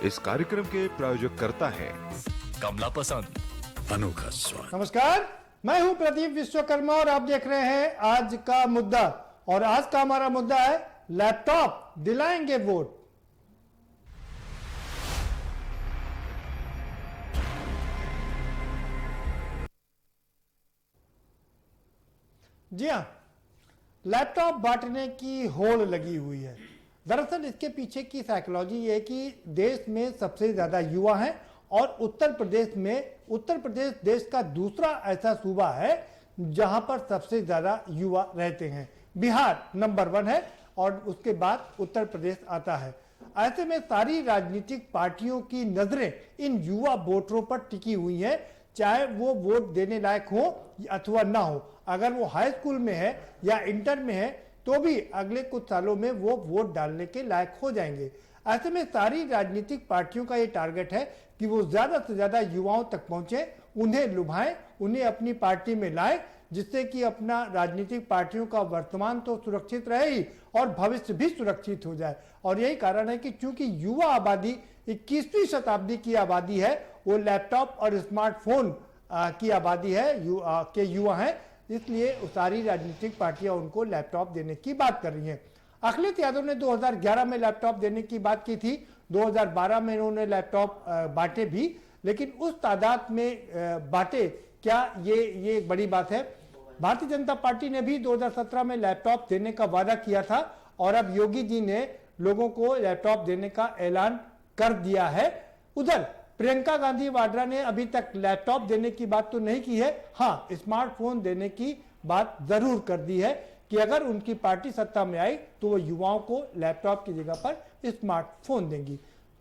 इस कार्यक्रम के प्रायोजक करता है कमला पसंद, अनोखा स्वाद। नमस्कार, मैं हूं प्रदीप विश्वकर्मा और आप देख रहे हैं आज का मुद्दा। और आज का हमारा मुद्दा है लैपटॉप दिलाएंगे वोट। जी हां, लैपटॉप बांटने की होड़ लगी हुई है। दरअसल इसके पीछे की साइकोलॉजी ये है कि देश में सबसे ज्यादा युवा हैं और उत्तर प्रदेश देश का दूसरा ऐसा सूबा है जहां पर सबसे ज्यादा युवा रहते हैं। बिहार नंबर 1 है और उसके बाद उत्तर प्रदेश आता है। ऐसे में सारी राजनीतिक पार्टियों की नजरें इन युवा वोटरों पर टिकी हुई हैं, चाहे वो वोट देने लायक हो अथवा ना हो। अगर वो हाई स्कूल में है या इंटर में है तो भी अगले कुछ सालों में वो वोट डालने के लायक हो जाएंगे। ऐसे में सारी राजनीतिक पार्टियों का ये टारगेट है कि वो ज्यादा से ज्यादा युवाओं तक पहुंचे, उन्हें लुभाएं, उन्हें अपनी पार्टी में लाएं, जिससे कि अपना राजनीतिक पार्टियों का वर्तमान तो सुरक्षित रहे ही और भविष्य भी सुरक्षित हो जाए। और यही कारण है कि चूंकि युवा आबादी 21वीं शताब्दी की आबादी है, वो लैपटॉप और स्मार्टफोन की आबादी है, युवा हैं, इसलिए सारी राजनीतिक पार्टियां उनको लैपटॉप देने की बात कर रही हैं। अखिलेश यादव ने 2011 में लैपटॉप देने की बात की थी, 2012 में उन्होंने लैपटॉप बांटे भी, लेकिन उस तादाद में बांटे क्या, ये एक बड़ी बात है। भारतीय जनता पार्टी ने भी 2017 में लैपटॉप देने का वादा किया था और अब योगी जी ने लोगों को लैपटॉप देने का ऐलान कर दिया है। उधर प्रियंका गांधी वाड्रा ने अभी तक लैपटॉप देने की बात तो नहीं की है, हाँ स्मार्टफोन देने की बात जरूर कर दी है कि अगर उनकी पार्टी सत्ता में आई तो वो युवाओं को लैपटॉप की जगह पर स्मार्टफोन देंगी।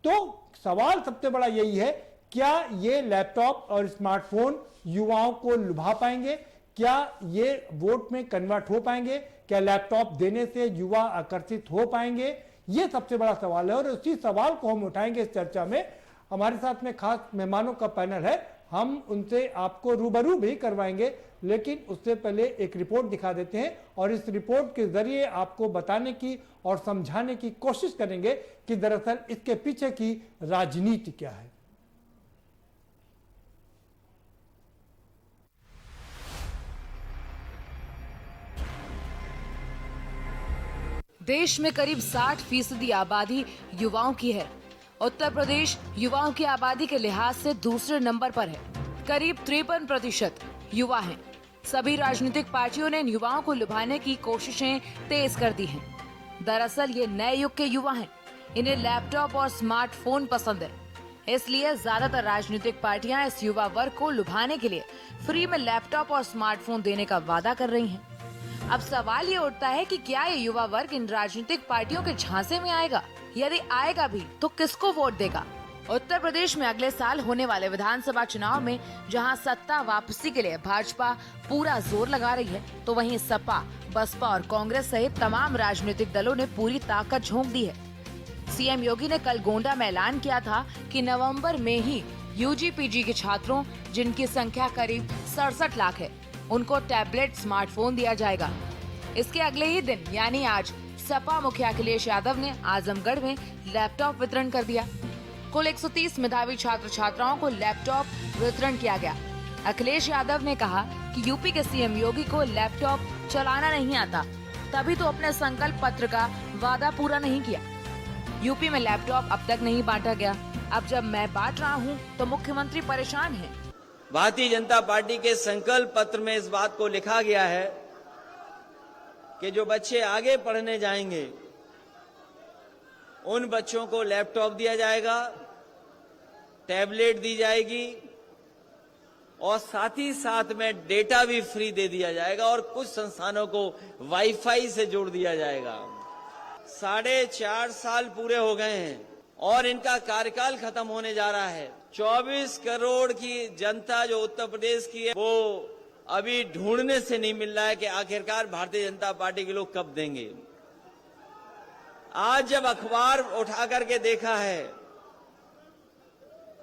तो सवाल सबसे बड़ा यही है, क्या ये लैपटॉप और स्मार्टफोन युवाओं को लुभा पाएंगे? क्या ये वोट में कन्वर्ट हो पाएंगे? क्या लैपटॉप देने से युवा आकर्षित हो पाएंगे? ये सबसे बड़ा सवाल है और उसी सवाल को हम उठाएंगे इस चर्चा में। हमारे साथ में खास मेहमानों का पैनल है, हम उनसे आपको रूबरू भी करवाएंगे, लेकिन उससे पहले एक रिपोर्ट दिखा देते हैं और इस रिपोर्ट के जरिए आपको बताने की और समझाने की कोशिश करेंगे कि दरअसल इसके पीछे की राजनीति क्या है। देश में करीब 60% आबादी युवाओं की है। उत्तर प्रदेश युवाओं की आबादी के लिहाज से दूसरे नंबर पर है, करीब 53% युवा हैं। सभी राजनीतिक पार्टियों ने इन युवाओं को लुभाने की कोशिशें तेज कर दी हैं। दरअसल ये नए युग के युवा हैं, इन्हें लैपटॉप और स्मार्टफोन पसंद है, इसलिए ज्यादातर राजनीतिक पार्टियां इस युवा वर्ग को लुभाने के लिए फ्री में लैपटॉप और स्मार्टफोन देने का वादा कर रही हैं। अब सवाल ये उठता है कि क्या ये युवा वर्ग इन राजनीतिक पार्टियों के झांसे में आएगा? यदि आएगा भी तो किसको वोट देगा? उत्तर प्रदेश में अगले साल होने वाले विधानसभा चुनाव में जहां सत्ता वापसी के लिए भाजपा पूरा जोर लगा रही है, तो वहीं सपा, बसपा और कांग्रेस सहित तमाम राजनीतिक दलों ने पूरी ताकत झोंक दी है। सीएम योगी ने कल गोंडा में ऐलान किया था कि नवंबर में ही यूजी पीजी के छात्रों, जिनकी संख्या करीब 67 लाख है, उनको टैबलेट स्मार्टफोन दिया जाएगा। इसके अगले ही दिन यानी आज सपा मुखिया अखिलेश यादव ने आजमगढ़ में लैपटॉप वितरण कर दिया। कुल 130 मेधावी छात्र छात्राओं को लैपटॉप वितरण किया गया। अखिलेश यादव ने कहा कि यूपी के सीएम योगी को लैपटॉप चलाना नहीं आता, तभी तो अपने संकल्प पत्र का वादा पूरा नहीं किया। यूपी में लैपटॉप अब तक नहीं बांटा गया, अब जब मैं बांट रहा हूँ तो मुख्यमंत्री परेशान है। भारतीय जनता पार्टी के संकल्प पत्र में इस बात को लिखा गया है कि जो बच्चे आगे पढ़ने जाएंगे उन बच्चों को लैपटॉप दिया जाएगा, टैबलेट दी जाएगी और साथ ही साथ में डेटा भी फ्री दे दिया जाएगा और कुछ संस्थानों को वाईफाई से जोड़ दिया जाएगा। 4.5 साल पूरे हो गए हैं और इनका कार्यकाल खत्म होने जा रहा है। 24 करोड़ की जनता जो उत्तर प्रदेश की है, वो अभी ढूंढने से नहीं मिल रहा है कि आखिरकार भारतीय जनता पार्टी के लोग कब देंगे। आज जब अखबार उठा करके देखा है,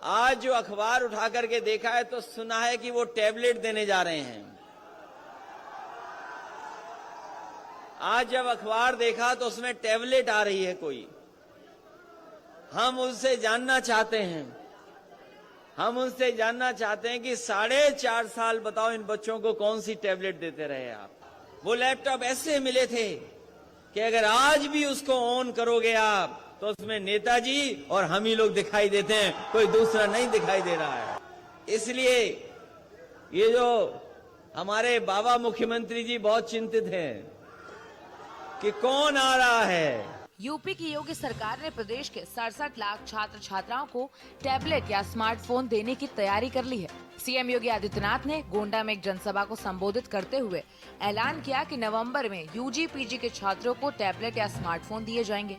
आज जो अखबार उठा करके देखा है तो सुना है कि वो टैबलेट देने जा रहे हैं। आज जब अखबार देखा तो उसमें टैबलेट आ रही है कोई। हम उनसे जानना चाहते हैं कि 4.5 साल बताओ इन बच्चों को कौन सी टैबलेट देते रहे आप। वो लैपटॉप ऐसे मिले थे कि अगर आज भी उसको ऑन करोगे आप तो उसमें नेताजी और हम ही लोग दिखाई देते हैं, कोई दूसरा नहीं दिखाई दे रहा है। इसलिए ये जो हमारे बाबा मुख्यमंत्री जी बहुत चिंतित हैं कि कौन आ रहा है। यूपी की योगी सरकार ने प्रदेश के 67 लाख छात्र छात्राओं को टैबलेट या स्मार्टफोन देने की तैयारी कर ली है। सीएम योगी आदित्यनाथ ने गोंडा में एक जनसभा को संबोधित करते हुए ऐलान किया कि नवंबर में यूजी पीजी के छात्रों को टैबलेट या स्मार्टफोन दिए जाएंगे।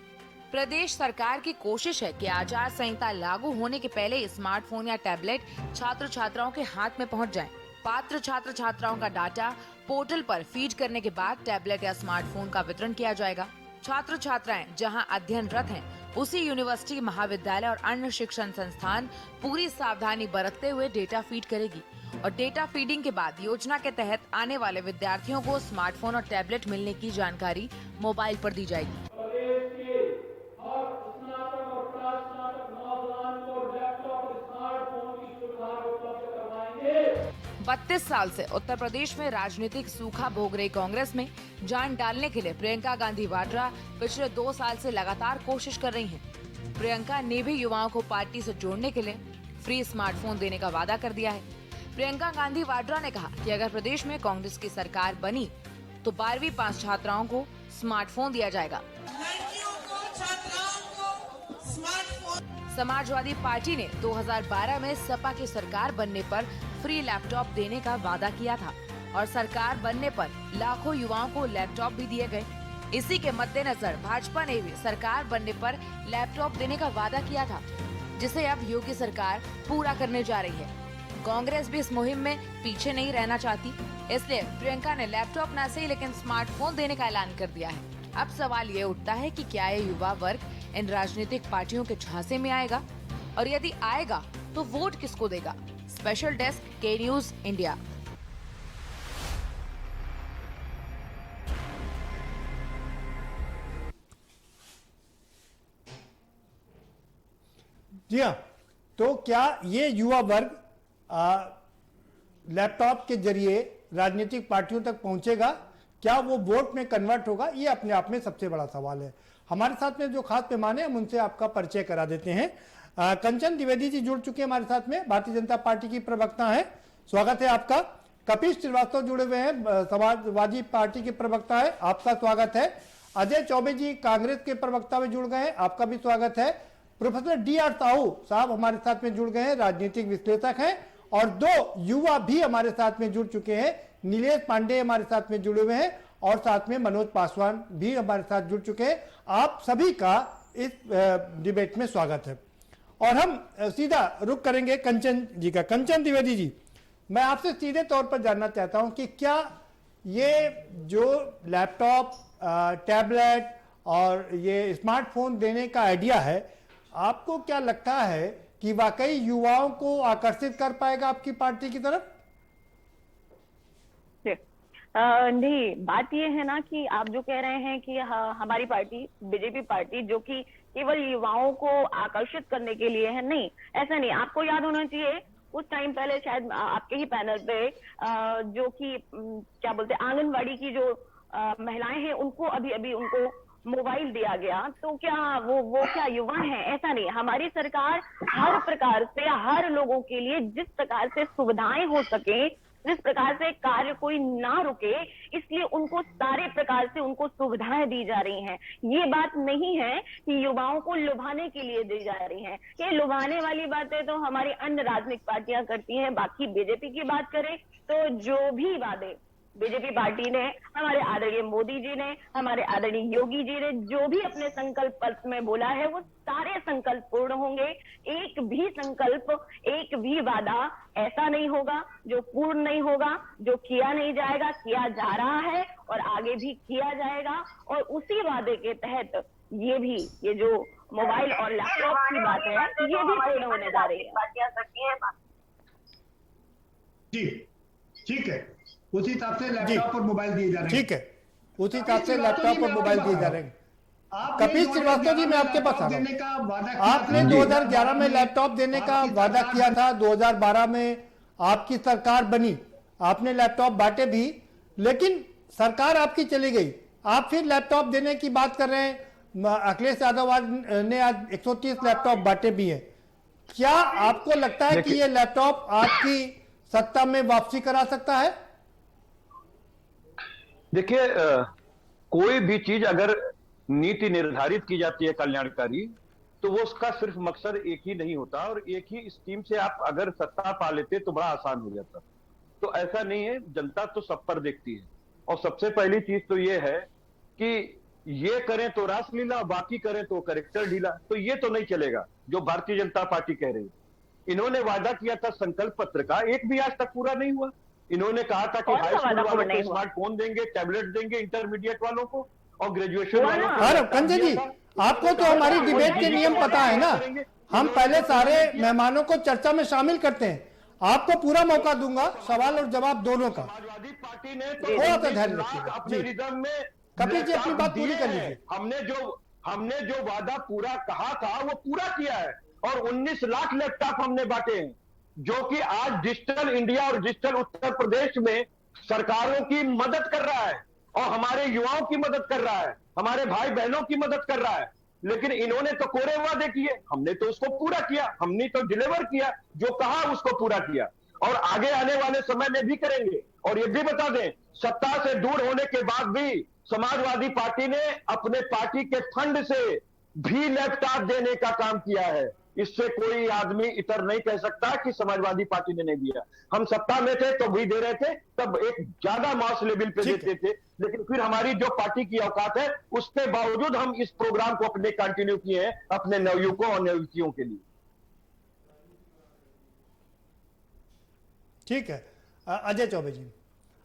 प्रदेश सरकार की कोशिश है कि आचार संहिता लागू होने के पहले स्मार्टफोन या टैबलेट छात्र छात्राओं के हाथ में पहुंच जाएं। पात्र छात्र छात्राओं का डाटा पोर्टल पर फीड करने के बाद टैबलेट या स्मार्टफोन का वितरण किया जाएगा। छात्र छात्राएं जहां अध्ययनरत हैं, उसी यूनिवर्सिटी, महाविद्यालय और अन्य शिक्षण संस्थान पूरी सावधानी बरतते हुए डेटा फीड करेगी और डेटा फीडिंग के बाद योजना के तहत आने वाले विद्यार्थियों को स्मार्टफोन और टैबलेट मिलने की जानकारी मोबाइल पर दी जाएगी। 32 साल से उत्तर प्रदेश में राजनीतिक सूखा भोग रही कांग्रेस में जान डालने के लिए प्रियंका गांधी वाड्रा पिछले 2 साल से लगातार कोशिश कर रही हैं। प्रियंका ने भी युवाओं को पार्टी से जोड़ने के लिए फ्री स्मार्टफोन देने का वादा कर दिया है। प्रियंका गांधी वाड्रा ने कहा कि अगर प्रदेश में कांग्रेस की सरकार बनी तो 12वीं पास छात्राओं को स्मार्टफोन दिया जाएगा। समाजवादी पार्टी ने 2012 में सपा की सरकार बनने पर फ्री लैपटॉप देने का वादा किया था और सरकार बनने पर लाखों युवाओं को लैपटॉप भी दिए गए। इसी के मद्देनजर भाजपा ने भी सरकार बनने पर लैपटॉप देने का वादा किया था, जिसे अब योगी सरकार पूरा करने जा रही है। कांग्रेस भी इस मुहिम में पीछे नहीं रहना चाहती, इसलिए प्रियंका ने लैपटॉप न सही लेकिन स्मार्टफोन देने का ऐलान कर दिया है। अब सवाल ये उठता है कि क्या ये युवा वर्ग इन राजनीतिक पार्टियों के झांसे में आएगा और यदि आएगा तो वोट किसको देगा। स्पेशल डेस्क, के न्यूज इंडिया। जी हाँ, तो क्या ये युवा वर्ग लैपटॉप के जरिए राजनीतिक पार्टियों तक पहुंचेगा? क्या वो वोट में कन्वर्ट होगा? ये अपने आप में सबसे बड़ा सवाल है। हमारे साथ में जो खास मेहमान है, हम उनसे आपका परिचय करा देते हैं। कंचन द्विवेदी जी जुड़ चुके हैं हमारे साथ में, भारतीय जनता पार्टी की प्रवक्ता है, स्वागत है आपका। कपिश श्रीवास्तव जुड़े हुए हैं, समाजवादी पार्टी के प्रवक्ता है, आपका स्वागत है। अजय चौबे जी कांग्रेस के प्रवक्ता में जुड़ गए हैं, आपका भी स्वागत है। Professor DR. साहू साहब हमारे साथ में जुड़ गए हैं, राजनीतिक विश्लेषक हैं। और 2 युवा भी हमारे साथ में जुड़ चुके हैं, नीलेश पांडे हमारे साथ में जुड़े हुए हैं और साथ में मनोज पासवान भी हमारे साथ जुड़ चुके हैं। आप सभी का इस डिबेट में स्वागत है और हम सीधा रुख करेंगे कंचन जी का। कंचन द्विवेदी जी, मैं आपसे सीधे तौर पर जानना चाहता हूं कि क्या ये जो लैपटॉप, टैबलेट और ये स्मार्टफोन देने का आइडिया है, आपको क्या लगता है कि वाकई युवाओं को आकर्षित कर पाएगा आपकी पार्टी की तरफ? नहीं, बात ये है ना कि आप जो कह रहे हैं कि हमारी पार्टी, बीजेपी पार्टी, जो कि केवल युवाओं को आकर्षित करने के लिए है, नहीं, ऐसा नहीं। आपको याद होना चाहिए कुछ टाइम पहले शायद आपके ही पैनल पे जो कि क्या बोलते हैं, आंगनवाड़ी की जो महिलाएं हैं, उनको अभी उनको मोबाइल दिया गया, तो क्या वो क्या युवा हैं? ऐसा नहीं। हमारी सरकार हर प्रकार से हर लोगों के लिए जिस प्रकार से सुविधाएं हो सके, जिस प्रकार से कार्य कोई ना रुके, इसलिए उनको सारे प्रकार से उनको सुविधाएं दी जा रही हैं। ये बात नहीं है कि युवाओं को लुभाने के लिए दी जा रही हैं। ये लुभाने वाली बातें तो हमारी अन्य राजनीतिक पार्टियां करती हैं। बाकी बीजेपी की बात करें तो जो भी वादे बीजेपी पार्टी ने, हमारे आदरणीय मोदी जी ने, हमारे आदरणीय योगी जी ने जो भी अपने संकल्प पत्र में बोला है, वो सारे संकल्प पूर्ण होंगे। एक भी संकल्प, एक भी वादा ऐसा नहीं होगा जो पूर्ण नहीं होगा, जो किया नहीं जाएगा। किया जा रहा है और आगे भी किया जाएगा। और उसी वादे के तहत ये जो मोबाइल और लैपटॉप की बात है, ये भी पूर्ण होने जा रही है। जी, ठीक है, उसी हिसाब से लैपटॉप और मोबाइल दिए जा रहे हैं। ठीक है, उसी हिसाब से लैपटॉप और मोबाइल दिए जा रहे हैं। आपने कपिल श्रीवास्तव जी, मैं आपके पास आ रहा हूं। देने का वादा किया आपने था। 2011 में लैपटॉप देने का आपकी वादा सरकार किया था, 2012 में आपकी सरकार बनी, आपने लैपटॉप बांटे भी, लेकिन सरकार आपकी चली गई, आप फिर लैपटॉप देने की बात कर रहे हैं। अखिलेश यादव ने आज 130 लैपटॉप बांटे भी हैं। क्या आपको लगता है कि ये लैपटॉप आपकी सत्ता में वापसी करा सकता है? देखिए, कोई भी चीज अगर नीति निर्धारित की जाती है कल्याणकारी, तो वो उसका सिर्फ मकसद एक ही नहीं होता, और एक ही स्कीम से आप अगर सत्ता पा लेते तो बड़ा आसान हो जाता। तो ऐसा नहीं है, जनता तो सब पर देखती है। और सबसे पहली चीज तो ये है कि ये करें तो रासलीला, बाकी करें तो करेक्टर ढीला। तो ये तो नहीं चलेगा जो भारतीय जनता पार्टी कह रही है। इन्होंने वादा किया था संकल्प पत्र का, एक भी आज तक पूरा नहीं हुआ। इन्होंने कहा था कि कौन सा हाई स्कूल वादा पूरा वालों नहीं को हुआ? स्मार्टफोन देंगे, टैबलेट देंगे इंटरमीडिएट वालों को, और ग्रेजुएशन हुआ वालों ना? को। अरे कंचन जी, आपको तो हमारी डिबेट के नियम पता है ना, हम पहले सारे मेहमानों को चर्चा में शामिल करते हैं। आपको पूरा मौका दूंगा सवाल और जवाब दोनों का। समाजवादी पार्टी ने थोड़ा सा 19 धैर्य लाख रखिएगा। अपने जी। रिजर्व में कपिल जी, अपनी बात पूरी दिए कर हैं। लीजिए। हमने जो वादा पूरा कहा था वो पूरा किया है, और 19 लाख लैपटॉप हमने बांटे हैं, जो कि आज डिजिटल इंडिया और डिजिटल उत्तर प्रदेश में सरकारों की मदद कर रहा है, और हमारे युवाओं की मदद कर रहा है, हमारे भाई बहनों की मदद कर रहा है। लेकिन इन्होंने तो कोरे वादे किए, हमने तो उसको पूरा किया, हमने तो डिलीवर किया, जो कहा उसको पूरा किया, और आगे आने वाले समय में भी करेंगे। और ये भी बता दें, सत्ता से दूर होने के बाद भी समाजवादी पार्टी ने अपने पार्टी के फंड से भी लैपटॉप देने का काम किया है। इससे कोई आदमी इतर नहीं कह सकता कि समाजवादी पार्टी ने नहीं दिया। हम सत्ता में थे तो भी दे रहे थे, तब एक ज्यादा मास लेवल पे ठीक देते थे, लेकिन फिर हमारी जो पार्टी की औकात है उसके बावजूद हम इस प्रोग्राम को अपने कंटिन्यू किए हैं अपने नवयुवकों और नवयुवतियों के लिए। ठीक है। अजय चौबे जी,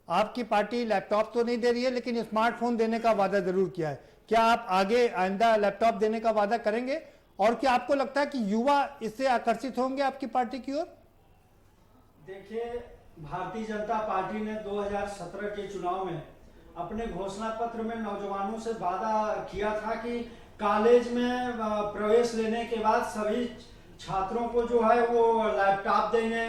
आपकी पार्टी लैपटॉप तो नहीं दे रही है, लेकिन स्मार्टफोन देने का वादा जरूर किया है। क्या आप आगे आइंदा लैपटॉप देने का वादा करेंगे, और क्या आपको लगता है कि युवा इससे आकर्षित होंगे आपकी पार्टी की ओर? देखिए, भारतीय जनता पार्टी ने 2017 के चुनाव में अपने घोषणा पत्र में नौजवानों से वादा किया था कि कॉलेज में प्रवेश लेने के बाद सभी छात्रों को जो है वो लैपटॉप देंगे,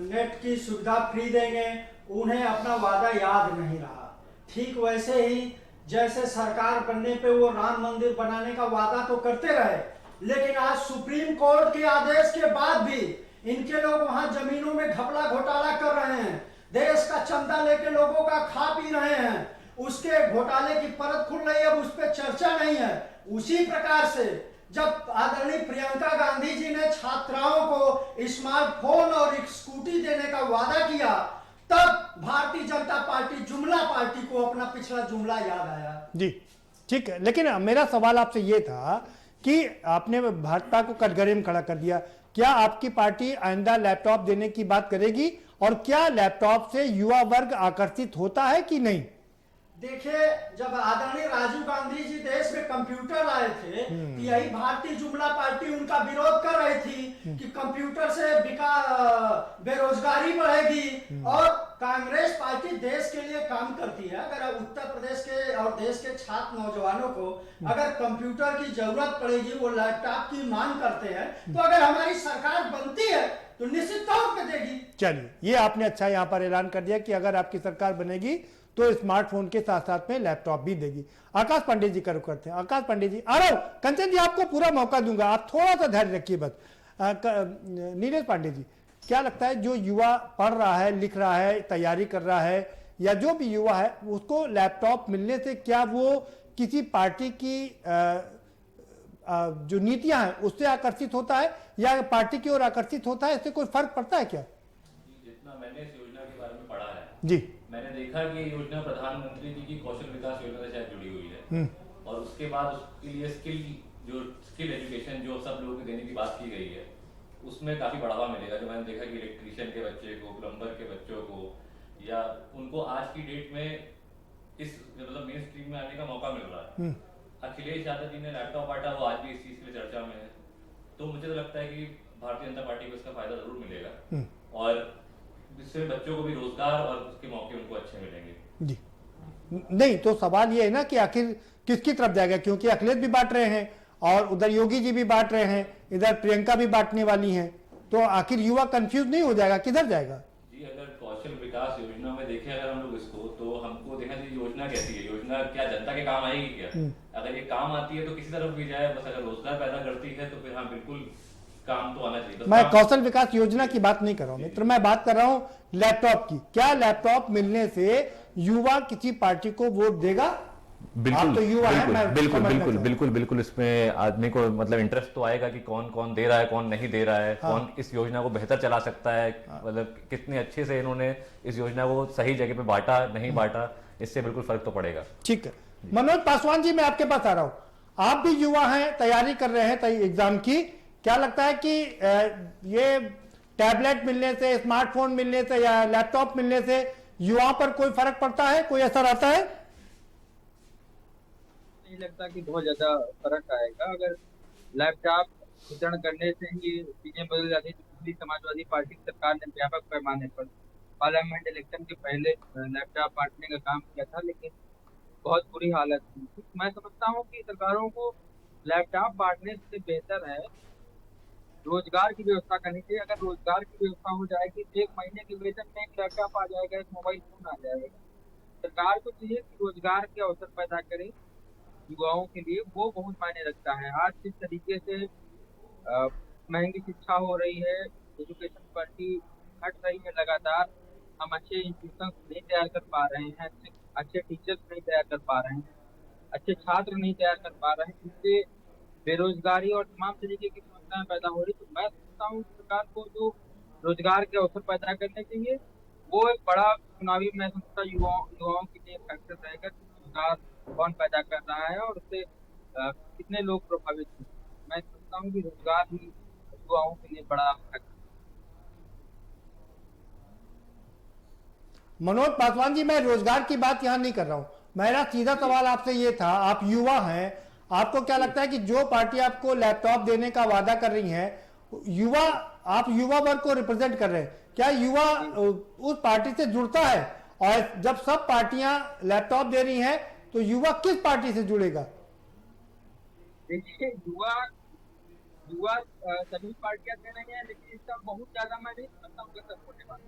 नेट की सुविधा फ्री देंगे। उन्हें अपना वादा याद नहीं रहा। ठीक वैसे ही जैसे सरकार बनने पे वो राम मंदिर बनाने का वादा तो करते रहे, लेकिन आज सुप्रीम कोर्ट के आदेश के बाद भी इनके लोग वहां जमीनों में घपला घोटाला कर रहे हैं, देश का चंदा लेके लोगों का खा पी रहे हैं। उसके घोटाले की परत खुल रही है, अब उस पर चर्चा नहीं है। उसी प्रकार से जब आदरणीय प्रियंका गांधी जी ने छात्राओं को स्मार्टफोन और एक स्कूटी देने का वादा किया, तब भारतीय जनता पार्टी जुमला पार्टी को अपना पिछला जुमला याद आया। जी ठीक है, लेकिन मेरा सवाल आपसे ये था कि आपने भाजपा को कटघरे में खड़ा कर दिया। क्या आपकी पार्टी आइंदा लैपटॉप देने की बात करेगी, और क्या लैपटॉप से युवा वर्ग आकर्षित होता है कि नहीं? देखिए, जब आदरणीय राजीव गांधी जी देश में कंप्यूटर लाए थे, तो यही भारतीय जुमला पार्टी उनका विरोध कर रही थी कि कंप्यूटर से बेरोजगारी बढ़ेगी। और कांग्रेस पार्टी देश के लिए काम करती है। अगर उत्तर प्रदेश के और देश के छात्र नौजवानों को अगर कंप्यूटर की जरूरत पड़ेगी, वो लैपटॉप की मांग करते हैं, तो अगर हमारी सरकार बनती है तो निश्चित तौर पर देगी। चलिए, ये आपने अच्छा यहाँ पर ऐलान कर दिया कि अगर आपकी सरकार बनेगी तो स्मार्टफोन के साथ साथ में लैपटॉप भी देगी। आकाश पांडे जी का रुख करते हैं। आकाश पांडे जी, आ रहा हूं। कंचन जी, आपको पूरा मौका दूंगा, आप थोड़ा सा धैर्य रखिए बस। नीरज पांडे जी, क्या लगता है जो युवा पढ़ रहा है, लिख रहा है, तैयारी कर रहा है, या जो भी युवा है, उसको लैपटॉप मिलने से क्या वो किसी पार्टी की जो नीतियां हैं उससे आकर्षित होता है, या पार्टी की ओर आकर्षित होता है? इससे कोई फर्क पड़ता है क्या? जितना मैंने इस योजना के बारे में पढ़ा है जी, मैंने देखा कि ये योजना प्रधानमंत्री जी की कौशल विकास योजना से शायद जुड़ी हुई है, और उसके बाद उसके लिए स्किल एजुकेशन जो सब लोगों को देने की बात की गई है, उसमें काफी बढ़ावा मिलेगा। जो मैंने देखा कि इलेक्ट्रीशियन के बच्चे को, प्लम्बर के बच्चों को, या उनको आज की डेट में इस मतलब मेन स्ट्रीम में आने का मौका मिल रहा है। अखिलेश यादव जी ने लैपटॉप बांटा, वो आज भी इस चीज के लिए चर्चा में है। तो मुझे तो लगता है कि भारतीय जनता पार्टी को इसका फायदा जरूर मिलेगा, और इससे बच्चों को भी रोजगार और उसके मौके उनको अच्छे मिलेंगे। जी नहीं, तो सवाल ये है ना कि आखिर किसकी तरफ जाएगा? क्योंकि अखिलेश भी बांट रहे हैं और उधर योगी जी भी बांट रहे हैं, इधर प्रियंका भी बांटने वाली हैं, तो आखिर युवा कंफ्यूज नहीं हो जाएगा, किधर जाएगा? जी, अगर कौशल विकास योजना में देखें अगर हम लोग इसको, तो हमको देखना चाहिए योजना कैसी है, योजना क्या जनता के काम आएगी क्या? अगर ये काम आती है तो किसी तरफ भी जाए, बस अगर रोजगार पैदा करती है तो फिर हाँ बिल्कुल काम तो आना चाहिए। मैं कौशल विकास योजना की बात नहीं कर रहा हूं मित्र, मैं बात कर रहा हूं लैपटॉप की। क्या लैपटॉप मिलने से युवा किसी पार्टी को वोट देगा? बिल्कुल, आप तो युवा हैं, मैं बिल्कुल समझना बिल्कुल चाहूं। बिल्कुल बिल्कुल इसमें आदमी को मतलब इंटरेस्ट तो आएगा कि कौन कौन दे रहा है, कौन नहीं दे रहा है, कौन इस योजना को बेहतर चला सकता है, मतलब कितने अच्छे से इन्होंने इस योजना को सही जगह पे बांटा, नहीं बांटा, इससे बिल्कुल फर्क तो पड़ेगा। ठीक है, मनोज पासवान जी, मैं आपके पास आ रहा हूं। आप भी युवा हैं, तैयारी कर रहे हैं एग्जाम की। क्या लगता है कि ये टैबलेट मिलने से, स्मार्टफोन मिलने से या लैपटॉप मिलने से युवाओं पर कोई फर्क पड़ता है, कोई असर आता है? नहीं लगता कि बहुत ज्यादा फर्क आएगा। अगर लैपटॉप वितरण करने से ही चीजें बदल जाती तो पिछली समाजवादी पार्टी की सरकार ने व्यापक पैमाने पर पार्लियामेंट इलेक्शन के पहले लैपटॉप बांटने का काम किया था, लेकिन बहुत बुरी हालत थी। मैं समझता हूँ कि सरकारों को लैपटॉप बांटने से बेहतर है रोजगार की व्यवस्था करनी चाहिए। अगर रोजगार की व्यवस्था हो जाएगी तो 1 महीने के वेतन में एक लैपटॉप आ जाएगा, एक मोबाइल फोन आ जाएगा। सरकार को चाहिए कि रोजगार के अवसर पैदा करे युवाओं के लिए, वो बहुत मायने रखता है। आज जिस तरीके से महंगी शिक्षा हो रही है, एजुकेशन क्वालिटी घट रही है लगातार, हम अच्छे इंस्टीट्यूशन नहीं तैयार कर पा रहे हैं, अच्छे टीचर्स नहीं तैयार कर पा रहे हैं, अच्छे छात्र नहीं तैयार कर पा रहे हैं, जिससे बेरोजगारी और तमाम तरीके की समस्याएं पैदा हो रही। तो मैं सोचता हूँ सरकार को जो रोजगार के अवसर पैदा करने चाहिए, वो एक बड़ा चुनावी मैं समझता युवाओं के लिए फैक्टर रहेगा कि रोजगार कौन पैदा कर रहा है और उससे कितने लोग प्रभावित हैं। मैं समझता हूँ कि रोजगार ही युवाओं के लिए बड़ा फैक्टर। मनोज पासवान जी, मैं रोजगार की बात यहां नहीं कर रहा हूं, मेरा सीधा सवाल आपसे ये था, आप युवा हैं, आपको क्या लगता है कि जो पार्टी आपको लैपटॉप देने का वादा कर रही है, युवा, आप युवा वर्ग को रिप्रेजेंट कर रहे हैं, क्या युवा उस पार्टी से जुड़ता है? और जब सब पार्टियां लैपटॉप दे रही हैं तो युवा किस पार्टी से जुड़ेगा? देखिए, युवा सभी पार्टियां दे रही हैं, लेकिन इसका बहुत ज्यादा मैं नहीं समझता हूँ असर होने वाला,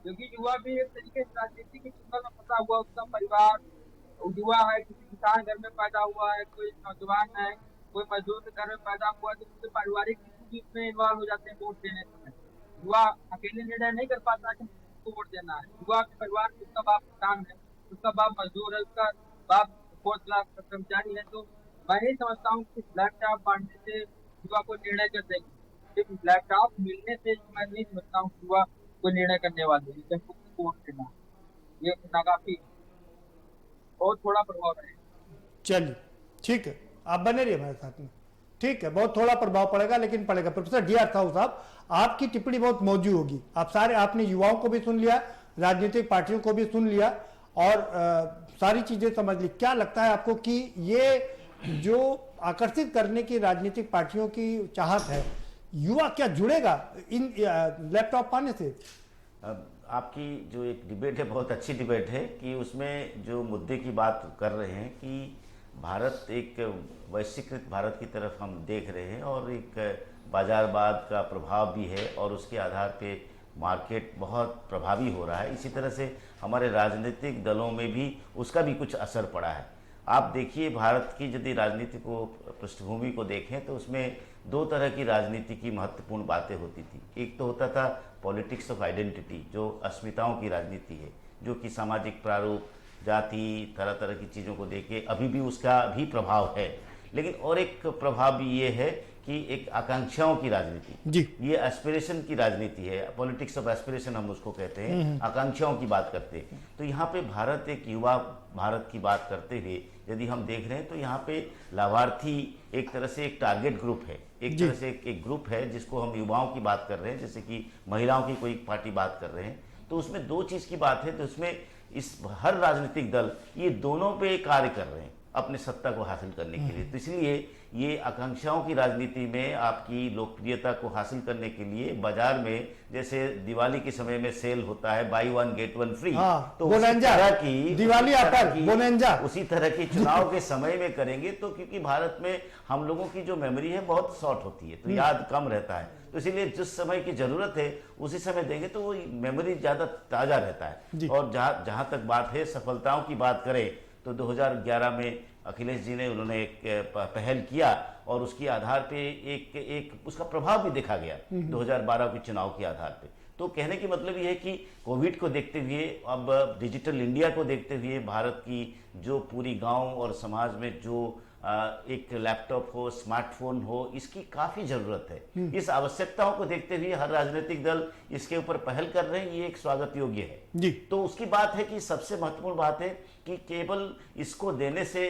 क्योंकि युवा भी एक तरीके से राजनीति की चुनाव में फंसा हुआ, उसका परिवार युवा है, किसी किसान घर में पैदा हुआ है, कोई नौजवान है, कोई मजदूर के घर में पैदा हुआ, तो उसके पारिवारिक चीज में इन्वॉल्व हो जाते हैं वोट देने समय। युवा अकेले निर्णय नहीं कर पाता कि उसको वोट देना है। युवा के परिवार में उसका बाप किसान है, उसका बाप मजदूर है, उसका बाप 4 क्लास का कर्मचारी है। तो मैं नहीं समझता हूँ कि लैपटॉप बांटने से युवा को निर्णय कर देंगे। सिर्फ लैपटॉप मिलने से मैं नहीं समझता हूँ युवा को निर्णय करने वाले हैं कि वोट देना, ये नाकाफी बहुत थोड़ा प्रभाव है। चलिए ठीक है, आप बने रहिए हमारे साथ में। ठीक है, बहुत थोड़ा प्रभाव पड़ेगा, लेकिन पड़ेगा। प्रोफेसर डी आर साहू साहब, आपकी टिप्पणी बहुत मौजूद होगी। आपने युवाओं को भी सुन लिया, राजनीतिक पार्टियों को भी सुन लिया और सारी चीजें समझ ली। क्या लगता है आपको कि ये जो आकर्षित करने की राजनीतिक पार्टियों की चाहत है, युवा क्या जुड़ेगा इन लैपटॉप पाने से? आपकी जो एक डिबेट है, बहुत अच्छी डिबेट है कि उसमें जो मुद्दे की बात कर रहे हैं कि भारत एक वैश्वीकृत भारत की तरफ हम देख रहे हैं और एक बाजारवाद का प्रभाव भी है और उसके आधार पे मार्केट बहुत प्रभावी हो रहा है। इसी तरह से हमारे राजनीतिक दलों में भी उसका भी कुछ असर पड़ा है। आप देखिए, भारत की यदि राजनीति को पृष्ठभूमि को देखें तो उसमें 2 तरह की राजनीति की महत्वपूर्ण बातें होती थी। एक तो होता था पॉलिटिक्स ऑफ आइडेंटिटी, जो अस्मिताओं की राजनीति है, जो कि सामाजिक प्रारूप, जाति, तरह तरह की चीज़ों को देखे अभी भी उसका भी प्रभाव है। लेकिन और एक प्रभाव भी ये है कि एक आकांक्षाओं की राजनीति जी, ये एस्पिरेशन की राजनीति है, पॉलिटिक्स ऑफ एस्पिरेशन हम उसको कहते हैं, आकांक्षाओं की बात करते हैं। तो यहाँ पे भारत एक युवा भारत की बात करते हुए यदि हम देख रहे हैं तो यहाँ पे लाभार्थी एक तरह से एक टारगेट ग्रुप है, एक तरह से एक ग्रुप है जिसको हम युवाओं की बात कर रहे हैं, जैसे कि महिलाओं की कोई पार्टी बात कर रहे हैं। तो उसमें 2 चीज़ की बात है, तो उसमें इस हर राजनीतिक दल ये दोनों पे कार्य कर रहे हैं। अपने सत्ता को हासिल करने के लिए। तो इसलिए ये आकांक्षाओं की राजनीति में आपकी लोकप्रियता को हासिल करने के लिए बाजार में जैसे दिवाली के समय में सेल होता है, by one get one free, तो उसी तरह की चुनाव के समय में करेंगे। तो क्योंकि भारत में हम लोगों की जो मेमोरी है बहुत शॉर्ट होती है, तो याद कम रहता है, तो इसीलिए जिस समय की जरूरत है उसी समय देंगे तो वो मेमोरी ज्यादा ताजा रहता है। और जहां तक बात है सफलताओं की बात करें तो 2011 में अखिलेश जी ने उन्होंने एक पहल किया और उसके आधार पे एक उसका प्रभाव भी देखा गया 2012 के चुनाव के आधार पे। तो कहने की मतलब ये है कि कोविड को देखते हुए, अब डिजिटल इंडिया को देखते हुए भारत की जो पूरी गांव और समाज में जो एक लैपटॉप हो, स्मार्टफोन हो, इसकी काफी जरूरत है। इस आवश्यकताओं को देखते हुए हर राजनीतिक दल इसके ऊपर पहल कर रहे हैं, ये एक स्वागत योग्य है जी। तो उसकी बात है कि सबसे महत्वपूर्ण बात है कि केवल इसको देने से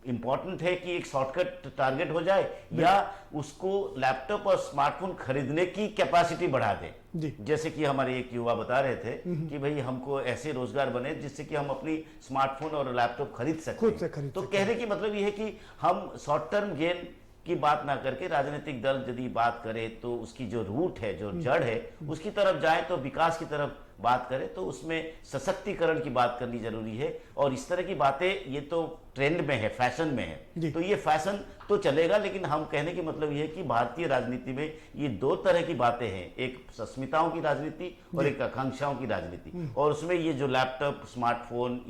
इंपॉर्टेंट है कि एक शॉर्टकट टारगेट हो जाए या उसको लैपटॉप और स्मार्टफोन खरीदने की कैपेसिटी बढ़ा दे। जैसे कि हमारे एक युवा बता रहे थे कि भाई हमको ऐसे रोजगार बने जिससे कि हम अपनी स्मार्टफोन और लैपटॉप खरीद सकें। तो कहने की मतलब ये है कि हम शॉर्ट टर्म गेन की बात ना करके राजनीतिक दल यदि बात करे तो उसकी जो रूट है, जो जड़ है, उसकी तरफ जाए, तो विकास की तरफ बात करें, तो उसमें सशक्तिकरण की बात करनी जरूरी है। और इस तरह की बातें ये तो ट्रेंड में है, फैशन में है, तो ये फैशन तो चलेगा, लेकिन हम कहने की मतलब ये है कि भारतीय राजनीति में ये दो तरह की बातें हैं, एक अस्मिताओं की राजनीति और एक आकांक्षाओं की राजनीति। और उसमें ये जो लैपटॉप, स्मार्टफोन,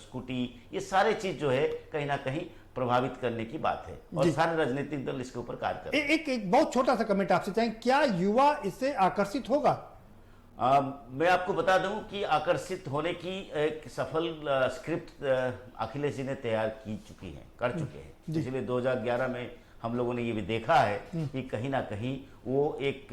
स्कूटी, ये सारे चीज जो है कहीं ना कहीं प्रभावित करने की बात है और सारे राजनीतिक दल इसके ऊपर कार्य कर रहे हैं। एक बहुत छोटा सा कमेंट आपसे चाहें, क्या युवा इससे आकर्षित होगा? मैं आपको बता दूं कि आकर्षित होने की एक सफल स्क्रिप्ट अखिलेश जी ने तैयार कर चुके हैं। इसलिए 2011 में हम लोगों ने ये भी देखा है कि कहीं ना कहीं वो एक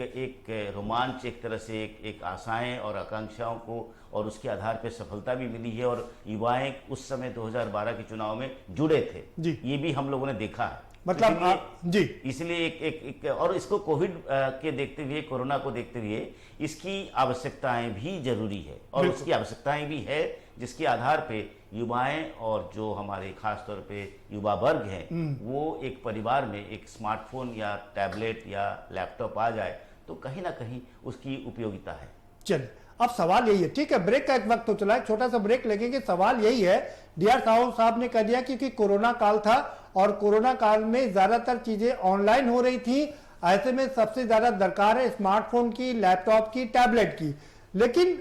रोमांच, एक तरह से एक आशाएं और आकांक्षाओं को, और उसके आधार पे सफलता भी मिली है और युवाएं उस समय 2012 के चुनाव में जुड़े थे, ये भी हम लोगों ने देखा है। मतलब इसलिए एक और इसको कोविड के देखते हुए, कोरोना को देखते हुए इसकी आवश्यकताएं भी जरूरी है और उसकी आवश्यकताएं भी है जिसके आधार पे युवाएं और जो हमारे खास तौर पे युवा वर्ग हैं वो एक परिवार में एक स्मार्टफोन या टैबलेट या लैपटॉप आ जाए तो कहीं ना कहीं उसकी उपयोगिता है। चलिए, अब सवाल यही है, ठीक है, ब्रेक का एक वक्त तो चला है, छोटा सा ब्रेक लगेंगे। सवाल यही है, डीआर साहब ने कह दिया क्योंकि कोरोना काल था और कोरोना काल में ज्यादातर चीजें ऑनलाइन हो रही थी, ऐसे में सबसे ज्यादा दरकार है स्मार्टफोन की, लैपटॉप की, टैबलेट की। लेकिन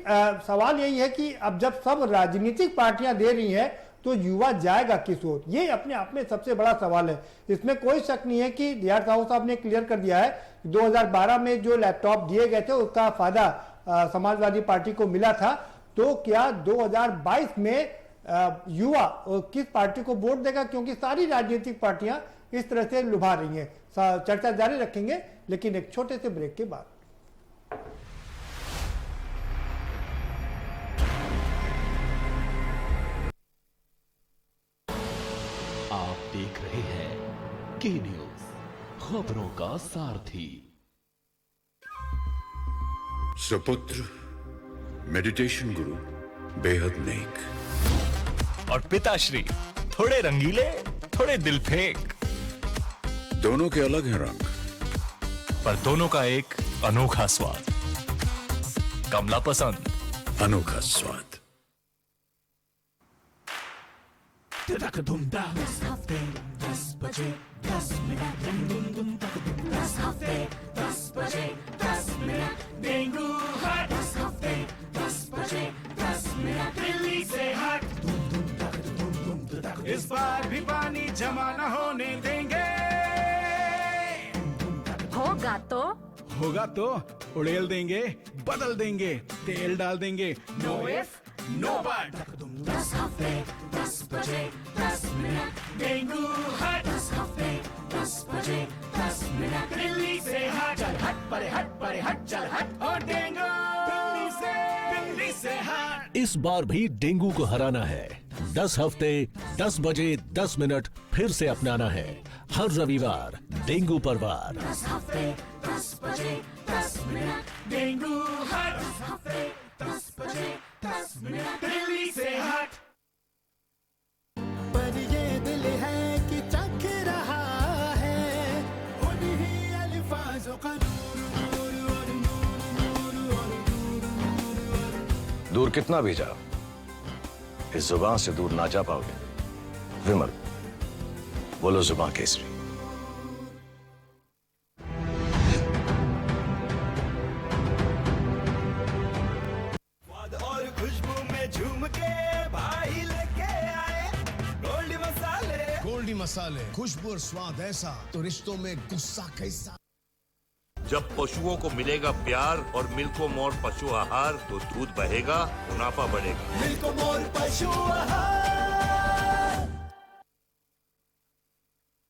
सवाल यही है कि अब जब सब राजनीतिक पार्टियां दे रही हैं तो युवा जाएगा किस ओर, ये अपने आप में सबसे बड़ा सवाल है। इसमें कोई शक नहीं है कि डीआर साहब ने क्लियर कर दिया है 2012 में जो लैपटॉप दिए गए थे उसका फायदा समाजवादी पार्टी को मिला था। तो क्या 2022 में युवा किस पार्टी को वोट देगा, क्योंकि सारी राजनीतिक पार्टियां इस तरह से लुभा रही हैं। चर्चा जारी रखेंगे लेकिन एक छोटे से ब्रेक के बाद। आप देख रहे हैं के न्यूज, खबरों का सारथी। सुपुत्र मेडिटेशन गुरु बेहद नेक और पिताश्री थोड़े रंगीले, थोड़े दिल फेंक। दोनों के अलग हैं रंग, पर दोनों का एक अनोखा स्वाद। कमला पसंद, अनोखा स्वाद। दस हफ्ते 10 बजे 10 मिनट, 10 हफ्ते 10 बजे 10 मिनट, डेंगू हट 10 हफ्ते 10 बजे 10 मिनट, दिल्ली से हट। इस बार भी पानी जमा न होने देंगे। होगा तो उड़ेल देंगे, बदल देंगे, तेल डाल देंगे। Know if no but. 10 हफ्ते 10 बजे 10 मिनट, डेंगू हट 10 हफ्ते 10 बजे 10 मिनट, दिल्ली से हट। चल हट परे हट चल हट और डेंगू दिल्ली से हट। इस बार भी डेंगू को हराना है। 10 हफ्ते 10 बजे 10 मिनट फिर से अपनाना है। हर रविवार डेंगू पर वार। 10 हफ्ते 10 बजे 10 मिनट, डेंगू हट 10 हफ्ते 10 बजे 10 मिनट, दिल्ली से हट। पर ये दिल दूर कितना भी जाओ, इस जुबान से दूर ना जा पाओगे। विमल, बोलो जुबान केसरी। और खुशबू में झूम के भाई लेके आए गोल्डी मसाले, खुशबू और स्वाद ऐसा तो रिश्तों में गुस्सा कैसा। जब पशुओं को मिलेगा प्यार और मिल्को मोर पशु आहार तो दूध बहेगा, मुनाफा बढ़ेगा। मिल्को मोर पशु आहार।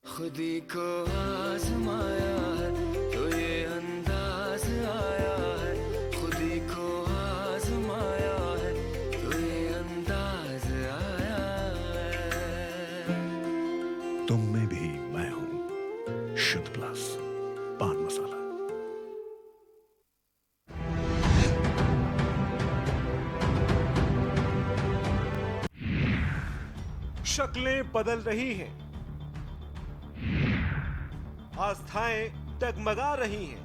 खुदी को आजमाया है तो ये अंदाज आया है, खुदी को आजमाया है तो ये अंदाज आया है। तुम में भी मैं हूं, शुद्ध प्लस पान मसाला। शक्लें बदल रही हैं, आस्थाएं डगमगा रही हैं,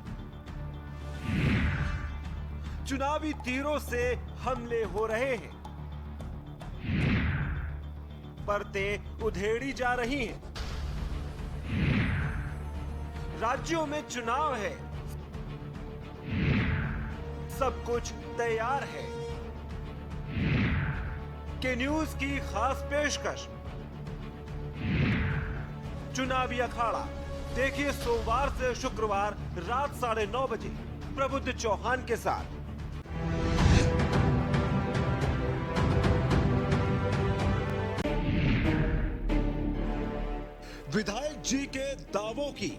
चुनावी तीरों से हमले हो रहे हैं, परतें उधेड़ी जा रही हैं, राज्यों में चुनाव है, सब कुछ तैयार है। के न्यूज की खास पेशकश, चुनावी अखाड़ा देखिए सोमवार से शुक्रवार रात 9:30 बजे प्रबुद्ध चौहान के साथ। विधायक जी के दावों की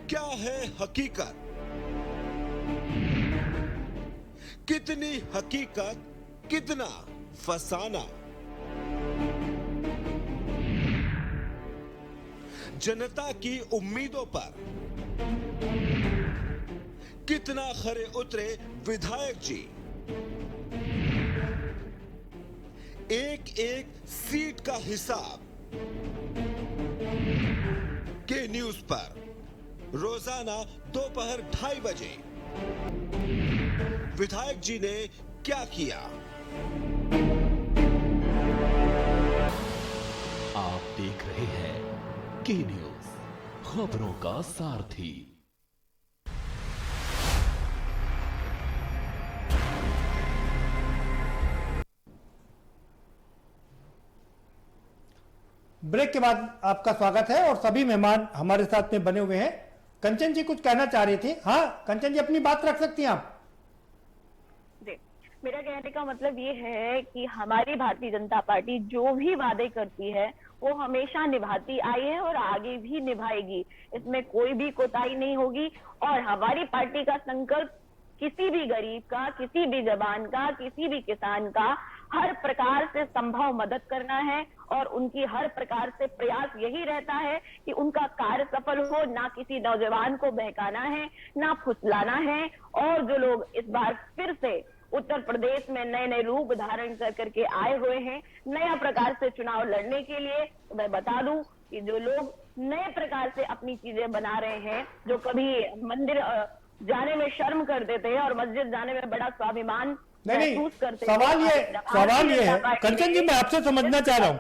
क्या है हकीकत, कितनी हकीकत, कितना फसाना। जनता की उम्मीदों पर कितना खरे उतरे विधायक जी। एक एक सीट का हिसाब के न्यूज पर रोजाना दोपहर 2:30 बजे विधायक जी ने क्या किया। आप देख रहे हैं के न्यूज, खबरों का सारथी। ब्रेक के बाद आपका स्वागत है और सभी मेहमान हमारे साथ में बने हुए हैं। कंचन जी कुछ कहना चाह रही थी। हाँ कंचन जी अपनी बात रख सकती हैं आप। मेरा कहने का मतलब ये है कि हमारी भारतीय जनता पार्टी जो भी वादे करती है वो हमेशा निभाती आई है और आगे भी निभाएगी, इसमें कोई भी कोताही नहीं होगी। और हमारी पार्टी का संकल्प किसी भी गरीब का, किसी भी जवान का, किसी भी किसान का हर प्रकार से संभव मदद करना है और उनकी हर प्रकार से प्रयास यही रहता है कि उनका कार्य सफल हो। ना किसी नौजवान को बहकाना है, ना फुसलाना है। और जो लोग इस बार फिर से उत्तर प्रदेश में नए नए रूप धारण कर करके आए हुए हैं नया प्रकार से चुनाव लड़ने के लिए, तो मैं बता दूं कि जो लोग नए प्रकार से अपनी चीजें बना रहे हैं, जो कभी मंदिर जाने में शर्म करते थे और मस्जिद जाने में बड़ा स्वाभिमान महसूस करते थे। सवाल ये है कंचन जी, मैं आपसे समझना चाह रहा हूँ।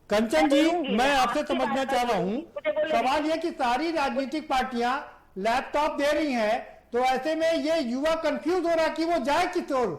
कंचन जी मैं आपसे समझना चाह रहा हूँ, सवाल ये कि सारी राजनीतिक पार्टियां लैपटॉप दे रही हैं, तो ऐसे में ये युवा कंफ्यूज हो रहा है कि वो जाए किस ओर।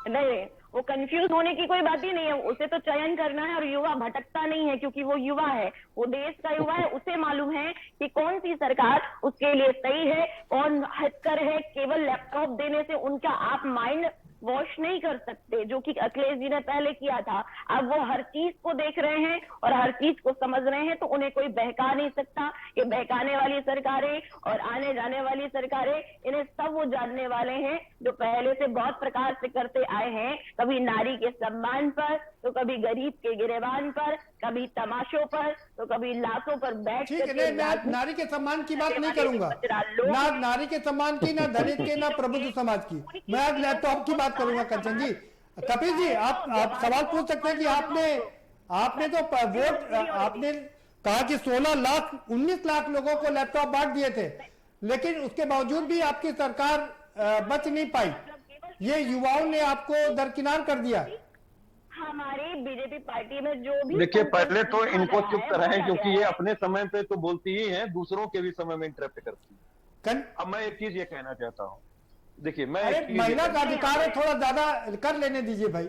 नहीं, वो कंफ्यूज होने की कोई बात ही नहीं है, उसे तो चयन करना है और युवा भटकता नहीं है क्योंकि वो युवा है, वो देश का युवा है। उसे मालूम है कि कौन सी सरकार उसके लिए सही है, कौन हितकर है। केवल लैपटॉप देने से उनका आप माइंड वॉश नहीं कर सकते, जो कि अखिलेश जी ने पहले किया था। अब वो हर चीज को देख रहे हैं और हर चीज को समझ रहे हैं, तो उन्हें कोई बहका नहीं सकता। ये बहकाने वाली सरकारें और आने जाने वाली सरकारें, इन्हें सब वो जानने वाले हैं जो पहले से बहुत प्रकार से करते आए हैं। कभी नारी के सम्मान पर, तो कभी गरीब के गिरेबान पर, कभी तमाशों पर, तो कभी लाशों पर बैठ कर। मैं नारी के सम्मान की बात नहीं करूंगा, ना नारी के सम्मान की, ना दलित के, ना प्रबुद्ध समाज की। मैं आज लैपटॉप की बात करूंगा। कंचन जी, कपिल जी, आप सवाल पूछ सकते हैं कि आपने तो वोट, आपने कहा कि 19 लाख लोगों को लैपटॉप बांट दिए थे, लेकिन उसके बावजूद भी आपकी सरकार बच नहीं पाई, ये युवाओं ने आपको दरकिनार कर दिया। हमारी बीजेपी पार्टी में जो भी देखिए, पहले तो इनको चुप कराएं, क्योंकि ये अपने समय पे तो बोलती ही हैं, दूसरों के भी समय में इंटरप्ट करती है। अब मैं एक चीज ये कहना चाहता हूँ, देखिए मैं महिला का अधिकार है, थोड़ा ज्यादा कर लेने दीजिए भाई।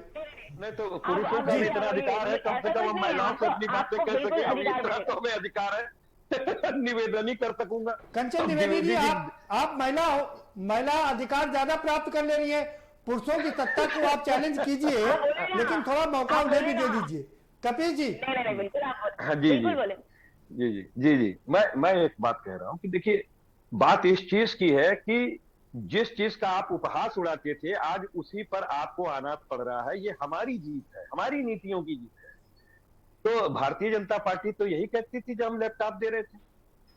नहीं तो पुरुषों का भी इतना अधिकार है, कम से कम हम महिलाओं से अपनी बातें कह सके, अभी इतना तो हमें अधिकार है निवेदन ही कर सकूंगा। कंचन द्विवेदी जी, आप महिला अधिकार ज्यादा प्राप्त कर ले रही है, पुरुषों की सत्ता को आप चैलेंज कीजिए, लेकिन थोड़ा मौका उन्हें भी दे दीजिए। कपिल जी। हाँ जी जी, मैं एक बात कह रहा हूँ कि देखिए, बात इस चीज की है कि जिस चीज का आप उपहास उड़ाते थे, आज उसी पर आपको आना पड़ रहा है। ये हमारी जीत है, हमारी नीतियों की जीत है। तो भारतीय जनता पार्टी तो यही कहती थी जब हम लैपटॉप दे रहे थे,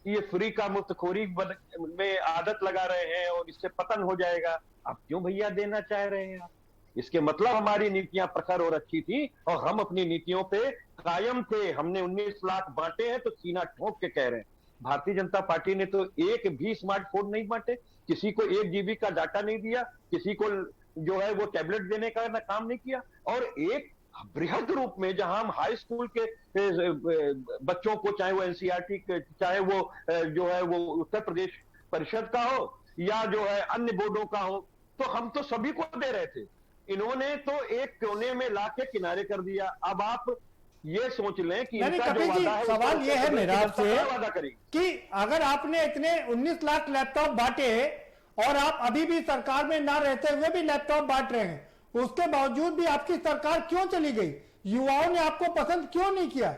ये फ्री का मुफ्तखोरी में आदत लगा रहे हैं और इससे पतन हो जाएगा। अब क्यों भैया देना चाह रहे हैं आप? इसके मतलब हमारी नीतियां प्रखर और अच्छी थी और हम अपनी नीतियों पे कायम थे। हमने 19 लाख बांटे हैं तो सीना ठोक के कह रहे हैं। भारतीय जनता पार्टी ने तो एक भी स्मार्टफोन नहीं बांटे, किसी को 1 GB का डाटा नहीं दिया, किसी को जो है वो टैबलेट देने का काम नहीं किया। और एक बृहद रूप में जहां हम हाई स्कूल के बच्चों को, चाहे वो एनसीईआरटी, चाहे वो जो है वो उत्तर प्रदेश परिषद का हो या जो है अन्य बोर्डों का हो, तो हम तो सभी को दे रहे थे। इन्होंने तो एक कोने में लाके किनारे कर दिया। अब आप ये सोच लें कि इनका जो वादा है, सवाल ये है मेरा आपसे वादा करेंगे कि अगर आपने इतने 19 लाख लैपटॉप बांटे और आप अभी भी सरकार में ना रहते हुए भी लैपटॉप बांट रहे हैं, उसके बावजूद भी आपकी सरकार क्यों चली गई? युवाओं ने आपको पसंद क्यों नहीं किया?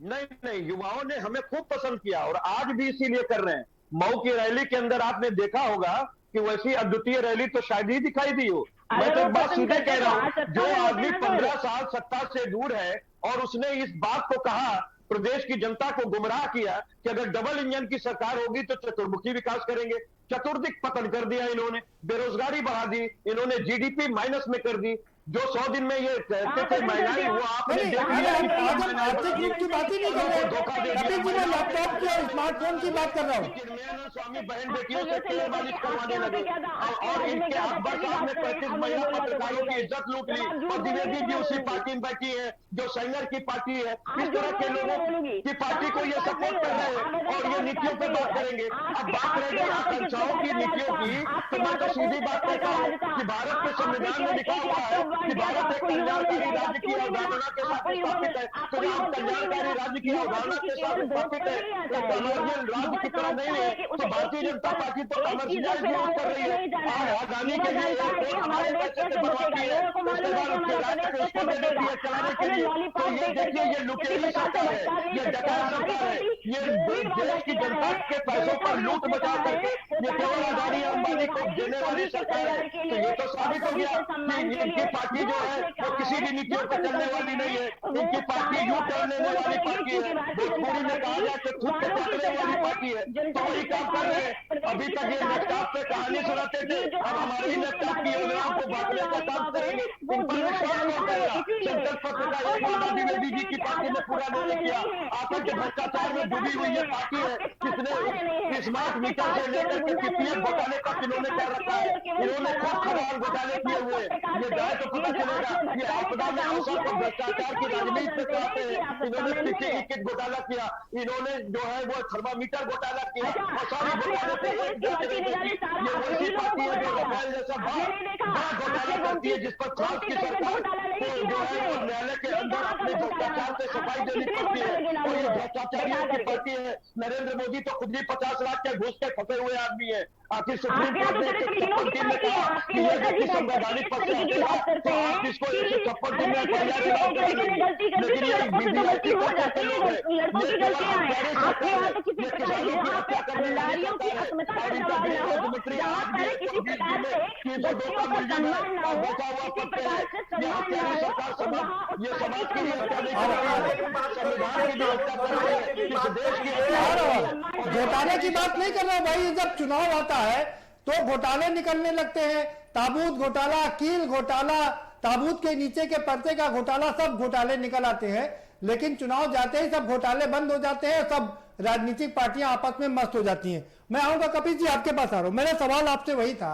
नहीं, युवाओं ने हमें खूब पसंद किया और आज भी इसीलिए कर रहे हैं। मऊ की रैली के अंदर आपने देखा होगा कि वैसी अद्वितीय रैली तो शायद ही दिखाई दी हो। मैं तो एक बात सीधे कह रहा हूं, जो आदमी 15 साल सत्ता से दूर है और उसने इस बात को कहा, प्रदेश की जनता को गुमराह किया कि अगर डबल इंजन की सरकार होगी तो चतुर्मुखी विकास करेंगे, चतुर्दिक पतन कर दिया इन्होंने, बेरोजगारी बढ़ा दी इन्होंने, जीडीपी माइनस में कर दी। जो 100 दिन में ये कहते थे महिलाएं, वो आपने देख लिया। आर्थिक रूप की बात ही नहीं कर रहे, कपिल जी, मैं लैपटॉप की और स्मार्टफोन की बात कर रहा हूँ। स्वामी बहन बेटियों से तेल मालिश करवाने लगे और इनके अकबर साहब ने 35 महिला पत्रकारों की इज्जत लूट ली और द्विवेदी जी उसी पार्टी में बैठी है जो सेंगर की पार्टी है। इस तरह के लोगों की पार्टी को ये सपोर्ट कर रहे हैं और ये नीतियों पर बात करेंगे। अब बात रह गई आकांक्षाओं की, नीतियों की, तो मैं तो सीधी बात कहता हूँ कि भारत के संविधान में लिखा हुआ है कि भारत एक कल्याणकारी राज्य की अवधारणा के साथ स्थापित है। तो जब कल्याणकारी राज्य की अवधारणा के साथ स्थापित है, तो कमर्शियल राज्य की तरह नहीं है। तो भारतीय जनता पार्टी तो कमर्शियल यूज कर रही है। आजादी के लिए हमारे पैसे से बनवाती है, उसके बाद उसके राज्य को उसको दे देती है चलाने के लिए। तो ये देखिए, ये लुटेरी सरकार है, ये डकैत सरकार है, ये देश की जनता के पैसों पर लूट मचा करके ये केवल अदानी अंबानी को देने वाली सरकार है। तो ये तो साबित हो गया कि इनकी पार्टी जो है वो किसी भी नीतियों पर चलने वाली नहीं है। इनकी पार्टी यू टर्न लेने वाली पार्टी है। भोजपुरी में कहा जाए कि खुद को पकड़ने वाली पार्टी है, तो वही काम कर रहे हैं। अभी तक ये लैपटॉप पे कहानी सुनाते थे, अब हमारे ही लैपटॉप की योजनाओं को बांटने का काम करेंगे। इन पर विश्वास नहीं करेगा। संकल्प पत्र का एक वादा द्विवेदी जी की पार्टी ने पूरा नहीं किया। आतंक के भ्रष्टाचार में डूबी हुई ये पार्टी है, किसने स्मार्ट मीटर से लेकर के पीपीएफ घोटाले तक इन्होंने कर रखा है। इन्होंने खूब खदान घोटाले किए हुए, ये जाए तो पता चलेगा। ये आपदा में अवसर को भ्रष्टाचार की राजनीति से कराते हैं। इन्होंने पीके किट घोटाला किया, इन्होंने जो है वो थर्मामीटर घोटाला किया और सारे घोटाले पे ये वैसी पार्टी है जो रफाल जैसा बड़ा घोटाला करती है, जिस पर फ्रांस की सरकार को जो है वो न्यायालय के अंदर अपने भ्रष्टाचार से सफाई देनी पड़ती है। और ये भ्रष्टाचारियों की पार्टी है। नरेंद्र मोदी तो खुद ही 50 लाख के घूस के फंसे हुए आदमी है। आखिर सुप्रीम कोर्ट ने 156 दिन में कहा कि यह व्यक्ति संवैधानिक पद से हटेगा तो आप इसको 156 दिन में परिवार विवाह करेंगे। लेकिन ये बीबीआईटी कोर्ट के लोग हैं, ये केवल हत्यारे सरकार है, ये किसानों की हत्या करने वाली सरकार है। और इनका गृह राज्य मंत्री आज भी 120 दिन में 302 का मुलजिम है और बचा हुआ पत्ते है। ये हत्यारी सरकार समाज, ये समाज की भी हत्या नहीं कर रही है, संविधान की भी हत्या कर रही है, इस देश की घोटाले की बात नहीं कर रहा भाई। जब चुनाव आता है तो घोटाले निकलने लगते हैं। ताबूत घोटाला, कील घोटाला, ताबूत के नीचे के पर्दे का घोटाला, सब घोटाले निकल आते हैं, लेकिन चुनाव जाते ही सब घोटाले बंद हो जाते हैं, सब राजनीतिक पार्टियां आपस में मस्त हो जाती हैं। मैं आऊंगा कपिल जी आपके पास आ रहा हूं। मेरा सवाल आपसे वही था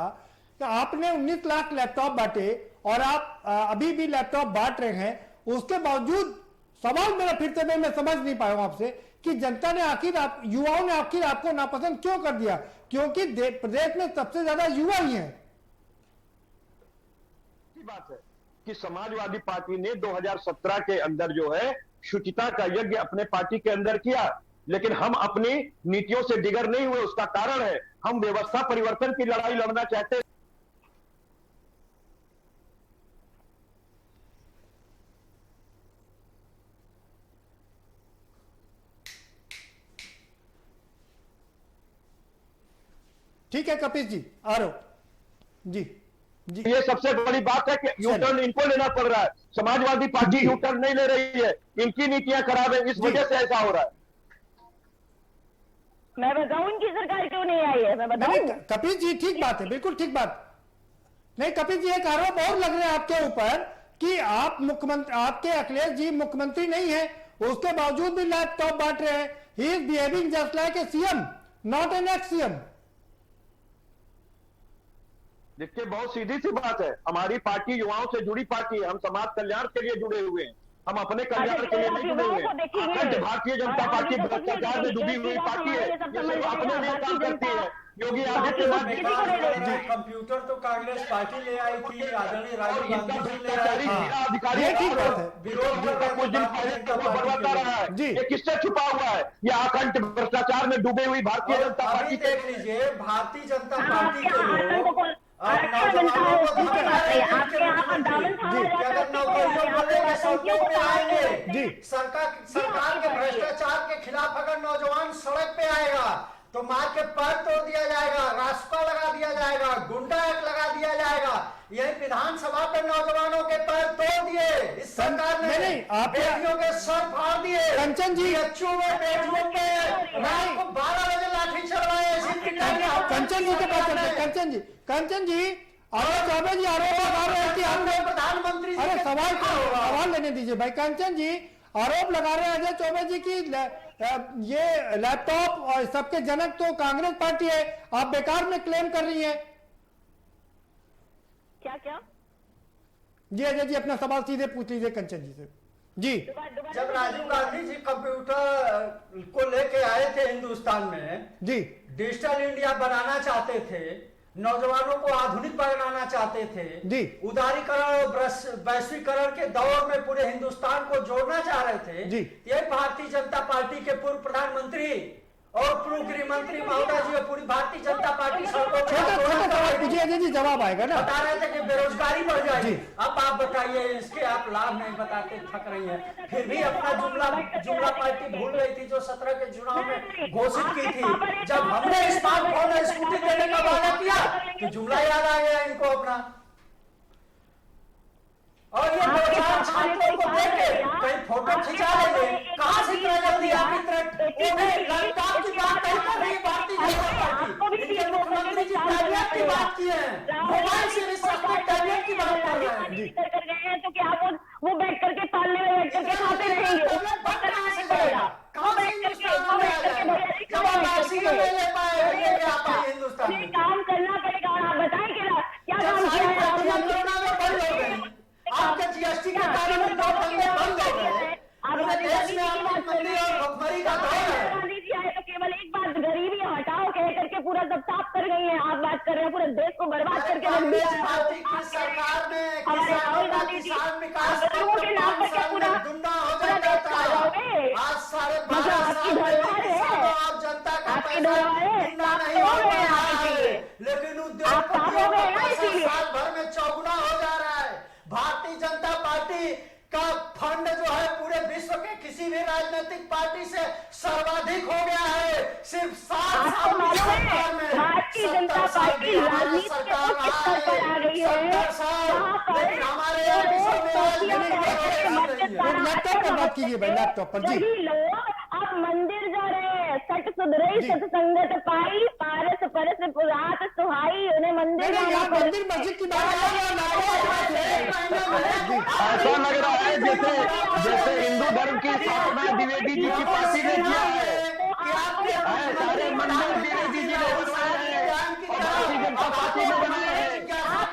कि आपने 19 लाख लैपटॉप बांटे और आप अभी भी लैपटॉप बांट रहे हैं, उसके बावजूद सवाल मेरा फिर से मैं समझ नहीं पाया हूं आपसे कि जनता ने आखिर युवाओं ने आखिर आपको नापसंद क्यों कर दिया? क्योंकि प्रदेश में सबसे ज्यादा युवा ही हैं। बात है कि समाजवादी पार्टी ने 2017 के अंदर जो है शुचिता का यज्ञ अपने पार्टी के अंदर किया, लेकिन हम अपनी नीतियों से डिगर नहीं हुए। उसका कारण है हम व्यवस्था परिवर्तन की लड़ाई लड़ना चाहते हैं। ठीक है कपिल जी, आ रहा हूं जी। ये सबसे बड़ी बात है कि यू टर्न इनको लेना पड़ रहा है। समाजवादी पार्टी यू टर्न नहीं ले रही है, इनकी नीतियां खराब है, इस वजह से ऐसा हो रहा है। मैं बताऊं इनकी सरकार क्यों नहीं आई है, मैं बताऊं। कपिल जी ठीक बात है, बिल्कुल ठीक बात। नहीं कपिल जी, एक आरोप और लग रहे हैं आपके ऊपर कि आप मुख्यमंत्री, आपके अखिलेश जी मुख्यमंत्री नहीं है, उसके बावजूद भी लैपटॉप बांट रहे हैं। He is behaving just like a CM, not an ex CM. देखिए बहुत सीधी सी बात है, हमारी पार्टी युवाओं से जुड़ी पार्टी है, हम समाज कल्याण के लिए जुड़े हुए हैं, हम अपने कल्याण के लिए नहीं जुड़े हुए हैं। भारतीय जनता पार्टी भ्रष्टाचार में डूबी हुई पार्टी है, ये अपने लिए काम करती है। योगी आदित्यनाथ जी कंप्यूटर तो कांग्रेस पार्टी ले आई थी, आदरणीय राजीव गांधी जी ले आई थी। ये किससे छुपा हुआ है? ये आखंड भ्रष्टाचार में डूबे हुई भारतीय जनता पार्टी। देख लीजिए, भारतीय जनता पार्टी के लोग सरकार के भ्रष्टाचार के खिलाफ अगर नौजवान सड़क पे आएगा तो मार के पैर तोड़ दिया जाएगा, रास्ता लगा दिया जाएगा, गुंडा एक्ट लगा दिया जाएगा। यही विधानसभा पे नौजवानों के पैर तोड़ दिए इस सरकार ने, बेटियों के सर फाड़ दिए। कंचन जी, बच्चों में बेटियों के रात को 12 बजे लाठी चलवाए। कंचन जी के पास चलते हैं। कंचन जी चौबे जी आरोप लगा रहे हैं कि हमने प्रधानमंत्री, अरे सवाल लेने दीजिए भाई। कंचन जी आरोप लगा रहे हैं अजय चौबे जी की ये लैपटॉप और सबके जनक तो कांग्रेस पार्टी है, आप बेकार में क्लेम कर रही हैं। क्या जी अजय जी अपना सवाल सीधे पूछ लीजिए कंचन जी से। जी जब राजीव गांधी जी कंप्यूटर को लेके आए थे हिंदुस्तान में, जी डिजिटल इंडिया बनाना चाहते थे, नौजवानों को आधुनिक बनाना चाहते थे, जी उदारीकरण और वैश्वीकरण के दौर में पूरे हिंदुस्तान को जोड़ना चाह रहे थे। जी ये भारतीय जनता पार्टी के पूर्व प्रधानमंत्री और पूर्व गृह मंत्री महोदय जी और पूरी भारतीय जनता पार्टी सवाल पूछिए अजय जी, जवाब आएगा ना। बता रहे थे कि बेरोजगारी बढ़ जाएगी। अब आप बताइए, इसके आप लाभ नहीं बताते, थक रही हैं। फिर भी अपना जुमला पार्टी भूल गई थी जो 17 के चुनाव में घोषित की थी। जब हमने स्मार्टफोन और स्कूटी देने का वादा किया तो जुमला याद आ गया इनको अपना। और ये 2000 छात्रों को देके कहीं फोटो खिंचा लेंगे, कहां से इतना जल्दी आप इतना लैपटॉप की बात नहीं कर रही भारतीय जनता पार्टी। इनके मुख्यमंत्री जी टैबलेट की बात की है, मोबाइल से भी सस्ते टैबलेट की बात कर रहे हैं। तो क्या वो बैठ करके पालने में बैठ करके खाते रहेंगे? काम करना पड़ेगा। और आप बताएं क्या काम किया है? आपके जीएसटी के कारण में 2 बंदे बंद हो गए। देश में मंदी और भुखमरी का दौर है। गांधी जी आए तो केवल एक बात, गरीबी हटाओ कह करके पूरा सब साफ कर गई है। आप बात कर रहे हैं पूरे देश को बर्बाद करके रख दिया है। पार्टी की सरकार में हमारे राहुल गांधी जी लोगों के नाम पर क्या पूरा देश खा जाओगे? आज सारे आपकी धरवार है, आप जनता का आपकी धरवार है, नहीं हो गए आपके, लेकिन आप काम हो गए ना, इसीलिए साल भर में चौगुना हो जा रहा है। भारतीय जनता पार्टी का फंड जो है पूरे विश्व के किसी भी राजनीतिक पार्टी से सर्वाधिक हो गया है। सिर्फ 7 साल में भारतीय जनता पार्टी राजनीति के उच्च स्तर पर आ गई है। लेकिन हमारे लैपटॉप पर बात कीजिए भाई, लैपटॉप पर जी। लोग अब मंदिर जा रहे हैं, सत सुधरई सत्संगत पाई, पारस पहले से रात सुहाई उन्हें मंदिर मंदिर मस्जिद की बात ऐसा लग रहा है जैसे हिंदू धर्म की स्थापना द्विवेदी जी की पार्टी ने किया है। सारे मंदिर द्विवेदी जी ने बनवाए हैं और भारतीय जनता पार्टी ने बनाए हैं।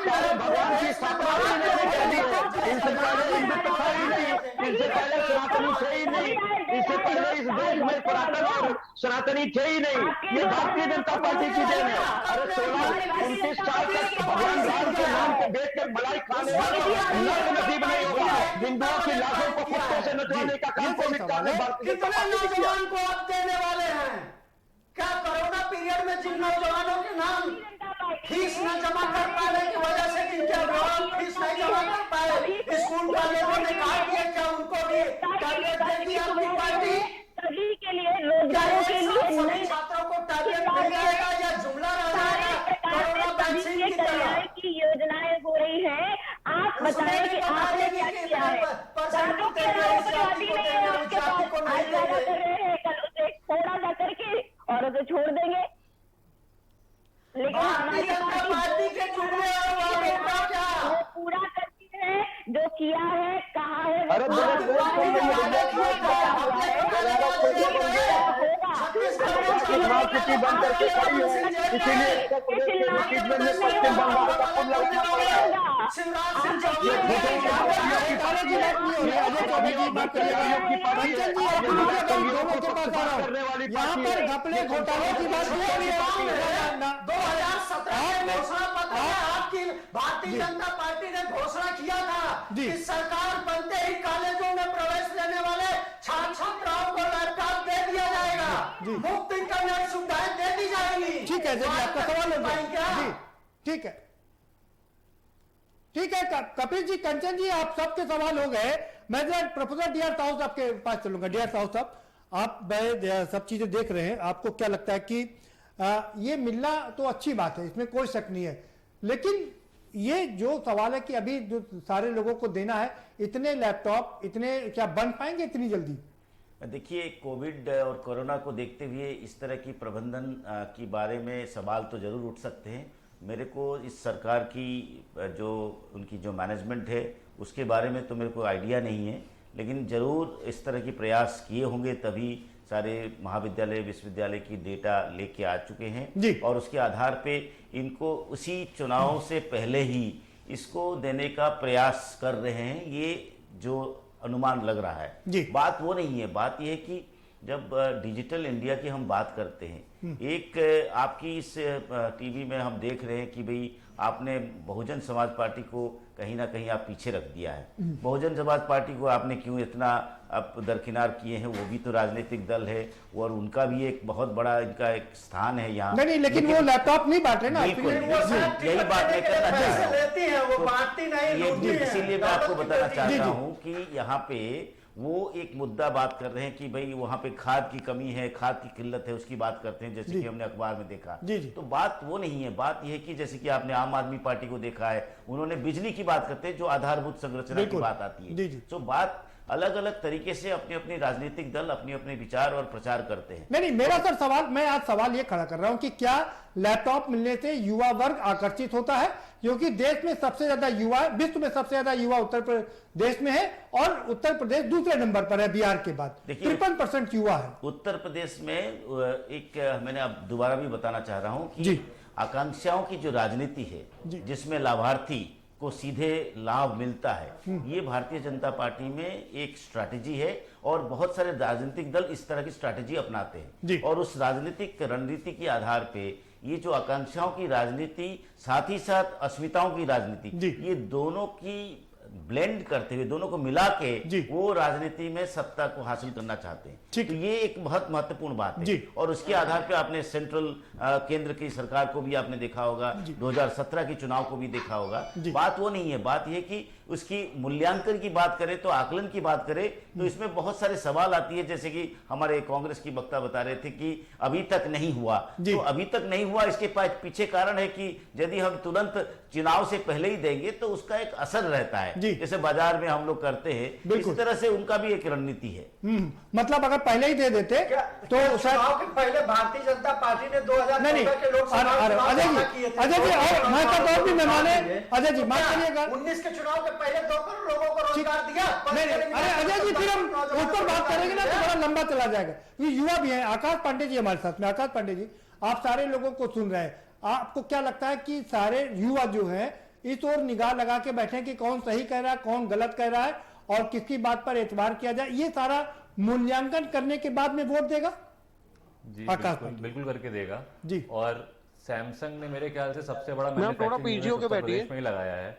सारे भगवान की स्थापना भी नहीं कर दी है। इनसे पहले हिंदुत्व था ही नहीं, इनसे पहले सनातनी थे ही नहीं, इससे पहले इस देश में पुरातन और सनातनी थे ही नहीं। ये भारतीय जनता पार्टी की देन है। अरे 16-29 साल तक भगवान राम के नाम को बेच कर मलाई खाने वाले नर्क नसीब नहीं होगा। हिंदुओं की लाशों को कुत्तों से नचवाने का काम को भारतीय जनता पार्टी नौजवान को आप देने वाले हैं? क्या कोरोना पीरियड में जिन नौजवानों के नाम फीस न जमा कर पाने की वजह से जिनके अभिभावक फीस नहीं जमा कर पाए, स्कूल कॉलेजों ने कहा कि क्या उनको भी टारगेट देगी आपकी पार्टी? सभी के लिए रोजगारों के लिए सभी छात्रों को टारगेट दिया जाएगा या जुमला रहेगा? कोरोना वैक्सीन की तैयारी की योजनाएं हो रही है। आप बताएं कि आपने क्या किया है? दादों के नाम पर आती नहीं है आपके पास, आज ज्यादा कर रहे हैं, कल उसे थोड़ा सा करके और उसे छोड़ देंगे। लेकिन हमारी पार्टी के जुमले वो पूरा करती है जो किया है, कहा है। अरे चुनाव किसी बंद करके खड़ी है, इसीलिए पश्चिम बंगाल का कुल लगना पड़ेगा। यहाँ पर घपले घोटाले की बात हो रही है। 2017 में घोषणा पत्र में आपकी भारतीय जनता पार्टी ने घोषणा किया था कि सरकार बनते ही कॉलेजों में प्रवेश लेने वाले छात्र छात्राओं को लैपटॉप दे दिया जाएगा, मुफ्त इंटरनेट सुविधाएं दे दी जाएंगी। ठीक है जी, आपका सवाल हो गया। ठीक है कपिल जी, कंचन जी, आप सबके सवाल हो गए। मैं प्रोफेसर डी आर साहू साहब के पास चलूंगा। डी आर साहू साहब, आप सब चीजें देख रहे हैं, आपको क्या लगता है कि ये मिलना तो अच्छी बात है, इसमें कोई शक नहीं है, लेकिन ये जो सवाल है कि अभी जो सारे लोगों को देना है, इतने लैपटॉप इतने क्या बन पाएंगे इतनी जल्दी? देखिए, कोविड और कोरोना को देखते हुए इस तरह की प्रबंधन की बारे में सवाल तो जरूर उठ सकते हैं। मेरे को इस सरकार की जो उनकी जो मैनेजमेंट है उसके बारे में तो मेरे को आइडिया नहीं है, लेकिन ज़रूर इस तरह की प्रयास किए होंगे, तभी सारे महाविद्यालय विश्वविद्यालय की डेटा लेके आ चुके हैं और उसके आधार पे इनको उसी चुनाव से पहले ही इसको देने का प्रयास कर रहे हैं। ये जो अनुमान लग रहा है, बात वो नहीं है। बात यह है कि जब डिजिटल इंडिया की हम बात करते हैं, एक आपकी इस टीवी में हम देख रहे हैं कि भाई आपने बहुजन समाज पार्टी को कहीं ना कहीं आप पीछे रख दिया है। बहुजन समाज पार्टी को आपने क्यों इतना आप दरकिनार किए हैं? वो भी तो राजनीतिक दल है और उनका भी एक बहुत बड़ा इनका एक स्थान है यहाँ। नहीं, लेकिन वो लैपटॉप नहीं बांटे ना। यही बात मैं करना चाह रहा हूँ। इसीलिए मैं आपको बताना चाहता हूँ कि यहाँ पे वो एक मुद्दा बात कर रहे हैं कि भाई वहां पे खाद की कमी है, खाद की किल्लत है, उसकी बात करते हैं, जैसे कि हमने अखबार में देखा। तो बात वो नहीं है। बात यह है कि जैसे कि आपने आम आदमी पार्टी को देखा है, उन्होंने बिजली की बात करते हैं, जो आधारभूत संरचना की बात आती है। तो बात अलग अलग तरीके से अपने अपने राजनीतिक दल अपने अपने विचार और प्रचार करते हैं। नहीं, मेरा सर सवाल, मैं आज सवाल ये खड़ा कर रहा हूं कि क्या लैपटॉप मिलने से युवा वर्ग आकर्षित होता है? क्योंकि देश में सबसे ज्यादा युवा, विश्व में सबसे ज्यादा युवा उत्तर प्रदेश में है और उत्तर प्रदेश दूसरे नंबर पर है बिहार के बाद। 53% युवा है उत्तर प्रदेश में। एक मैंने अब दोबारा भी बताना चाह रहा हूं कि आकांक्षाओं की जो राजनीति है, जिसमें लाभार्थी को सीधे लाभ मिलता है, ये भारतीय जनता पार्टी में एक स्ट्रैटेजी है और बहुत सारे राजनीतिक दल इस तरह की स्ट्रैटेजी अपनाते हैं। और उस राजनीतिक रणनीति के आधार पे ये जो आकांक्षाओं की राजनीति, साथ ही साथ अस्मिताओं की राजनीति, ये दोनों की ब्लेंड करते हुए, दोनों को मिला के वो राजनीति में सत्ता को हासिल करना चाहते हैं। तो ये एक बहुत महत्वपूर्ण बात है। और उसके आधार पे आपने सेंट्रल केंद्र की सरकार को भी आपने देखा होगा, 2017 के चुनाव को भी देखा होगा। बात वो नहीं है। बात ये कि उसकी मूल्यांकन की बात करें तो आकलन की बात करें तो इसमें बहुत सारे सवाल आती है, जैसे कि हमारे कांग्रेस की वक्ता बता रहे थे कि अभी तक नहीं हुआ। तो अभी तक नहीं हुआ, इसके पीछे कारण है कि यदि हम तुरंत चुनाव से पहले ही देंगे तो उसका एक असर रहता है, जैसे बाजार में हम लोग करते हैं, इस तरह से उनका भी एक रणनीति है। मतलब अगर पहले ही दे देते तो चुनाव के पहले भारतीय जनता पार्टी ने 2014 के लोकसभा अजय जी और मैं का और भी मेहमान है। अजय जी माफ करिएगा, 19 के चुनाव के पहले 2 करोड़ लोगों को रोजगार दिया। अरे अजय जी फिर हम उस पर बात करेंगे ना तो बड़ा लंबा चला जाएगा। ये युवा भी है, आकाश पांडे जी हमारे साथ में। आकाश पांडे जी, आप सारे लोगों को सुन रहे हैं, आपको क्या लगता है कि सारे युवा जो है इस ओर निगाह लगा के बैठे कि कौन सही कह रहा है, कौन गलत कह रहा है और किसकी बात पर एतबार किया जाए, ये सारा मूल्यांकन करने के बाद में वोट देगा? जी बिल्कुल करके देगा जी। और सैमसंग ने मेरे ख्याल से सबसे बड़ा मैन्युफैक्चरिंग प्रदेश में ही लगाया है,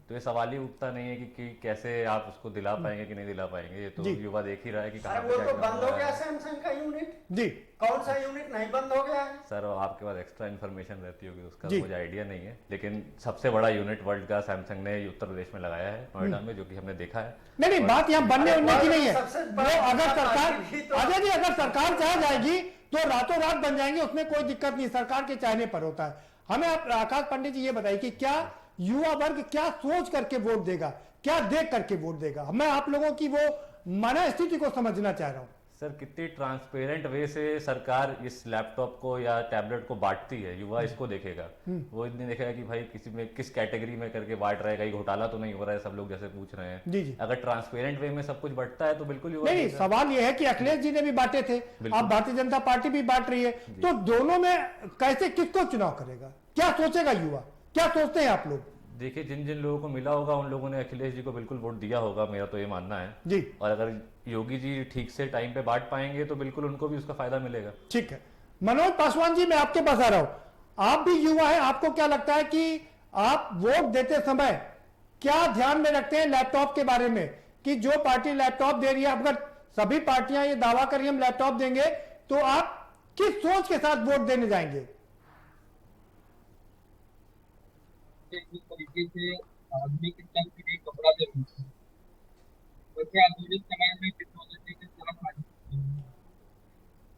तो ये सवाल ही उठता नहीं है कि कैसे आप उसको दिला पाएंगे कि नहीं दिला पाएंगे। ये तो युवा देख ही रहा है कि कहां वो तो बंद हो गया सैमसंग का यूनिट जी। कौन सा यूनिट नहीं बंद हो गया है? सर आपके पास एक्स्ट्रा इन्फॉर्मेशन रहती होगी उसका, मुझे आइडिया नहीं है, लेकिन सबसे बड़ा यूनिट वर्ल्ड का सैमसंग ने उत्तर प्रदेश में लगाया है, नोएडा में, जो कि हमने देखा है। नहीं बात यहाँ बनने उनने की नहीं है। अगर सरकार अजय जी अगर सरकार चाह जाएगी तो रातों रात बन जाएंगे, उसमें कोई दिक्कत नहीं, सरकार के चाहने पर होता है। हमें आकाश पांडे जी ये बताइए कि क्या युवा वर्ग क्या सोच करके वोट देगा, क्या देख करके वोट देगा? मैं आप लोगों की वो मनस्थिति को समझना चाह रहा हूं। सर कितनी ट्रांसपेरेंट वे से सरकार इस लैपटॉप को या टैबलेट को बांटती है, युवा इसको देखेगा। वो नहीं देखेगा कि भाई किसी में किस कैटेगरी में करके बांट रहा है, कहीं घोटाला तो नहीं हो रहा है, सब लोग जैसे पूछ रहे हैं। जी जी। अगर ट्रांसपेरेंट वे में सब कुछ बढ़ता है तो बिल्कुल युवा नहीं, सवाल ये है कि अखिलेश जी ने भी बांटे थे, अब भारतीय जनता पार्टी भी बांट रही है, तो दोनों में कैसे किसको चुनाव करेगा, क्या सोचेगा युवा, क्या सोचते हैं आप लोग? देखिए जिन जिन लोगों को मिला होगा उन लोगों ने अखिलेश जी को बिल्कुल वोट दिया होगा, मेरा तो ये मानना है जी। और अगर योगी जी ठीक से टाइम पे बांट पाएंगे तो बिल्कुल उनको भी उसका फायदा मिलेगा। ठीक है, मनोज पासवान जी मैं आपके पास आ रहा हूं, आप भी युवा हैं, आपको क्या लगता है कि आप वोट देते समय क्या ध्यान में रखते हैं लैपटॉप के बारे में, कि जो पार्टी लैपटॉप दे रही है, अगर सभी पार्टियां ये दावा करिए हम लैपटॉप देंगे, तो आप किस सोच के साथ वोट देने जाएंगे? जिस तरीके से आदमी के तन के लिए कपड़ा जरूरी है, वैसे आधुनिक समाज में टेक्नोलॉजी के तरफ आगे।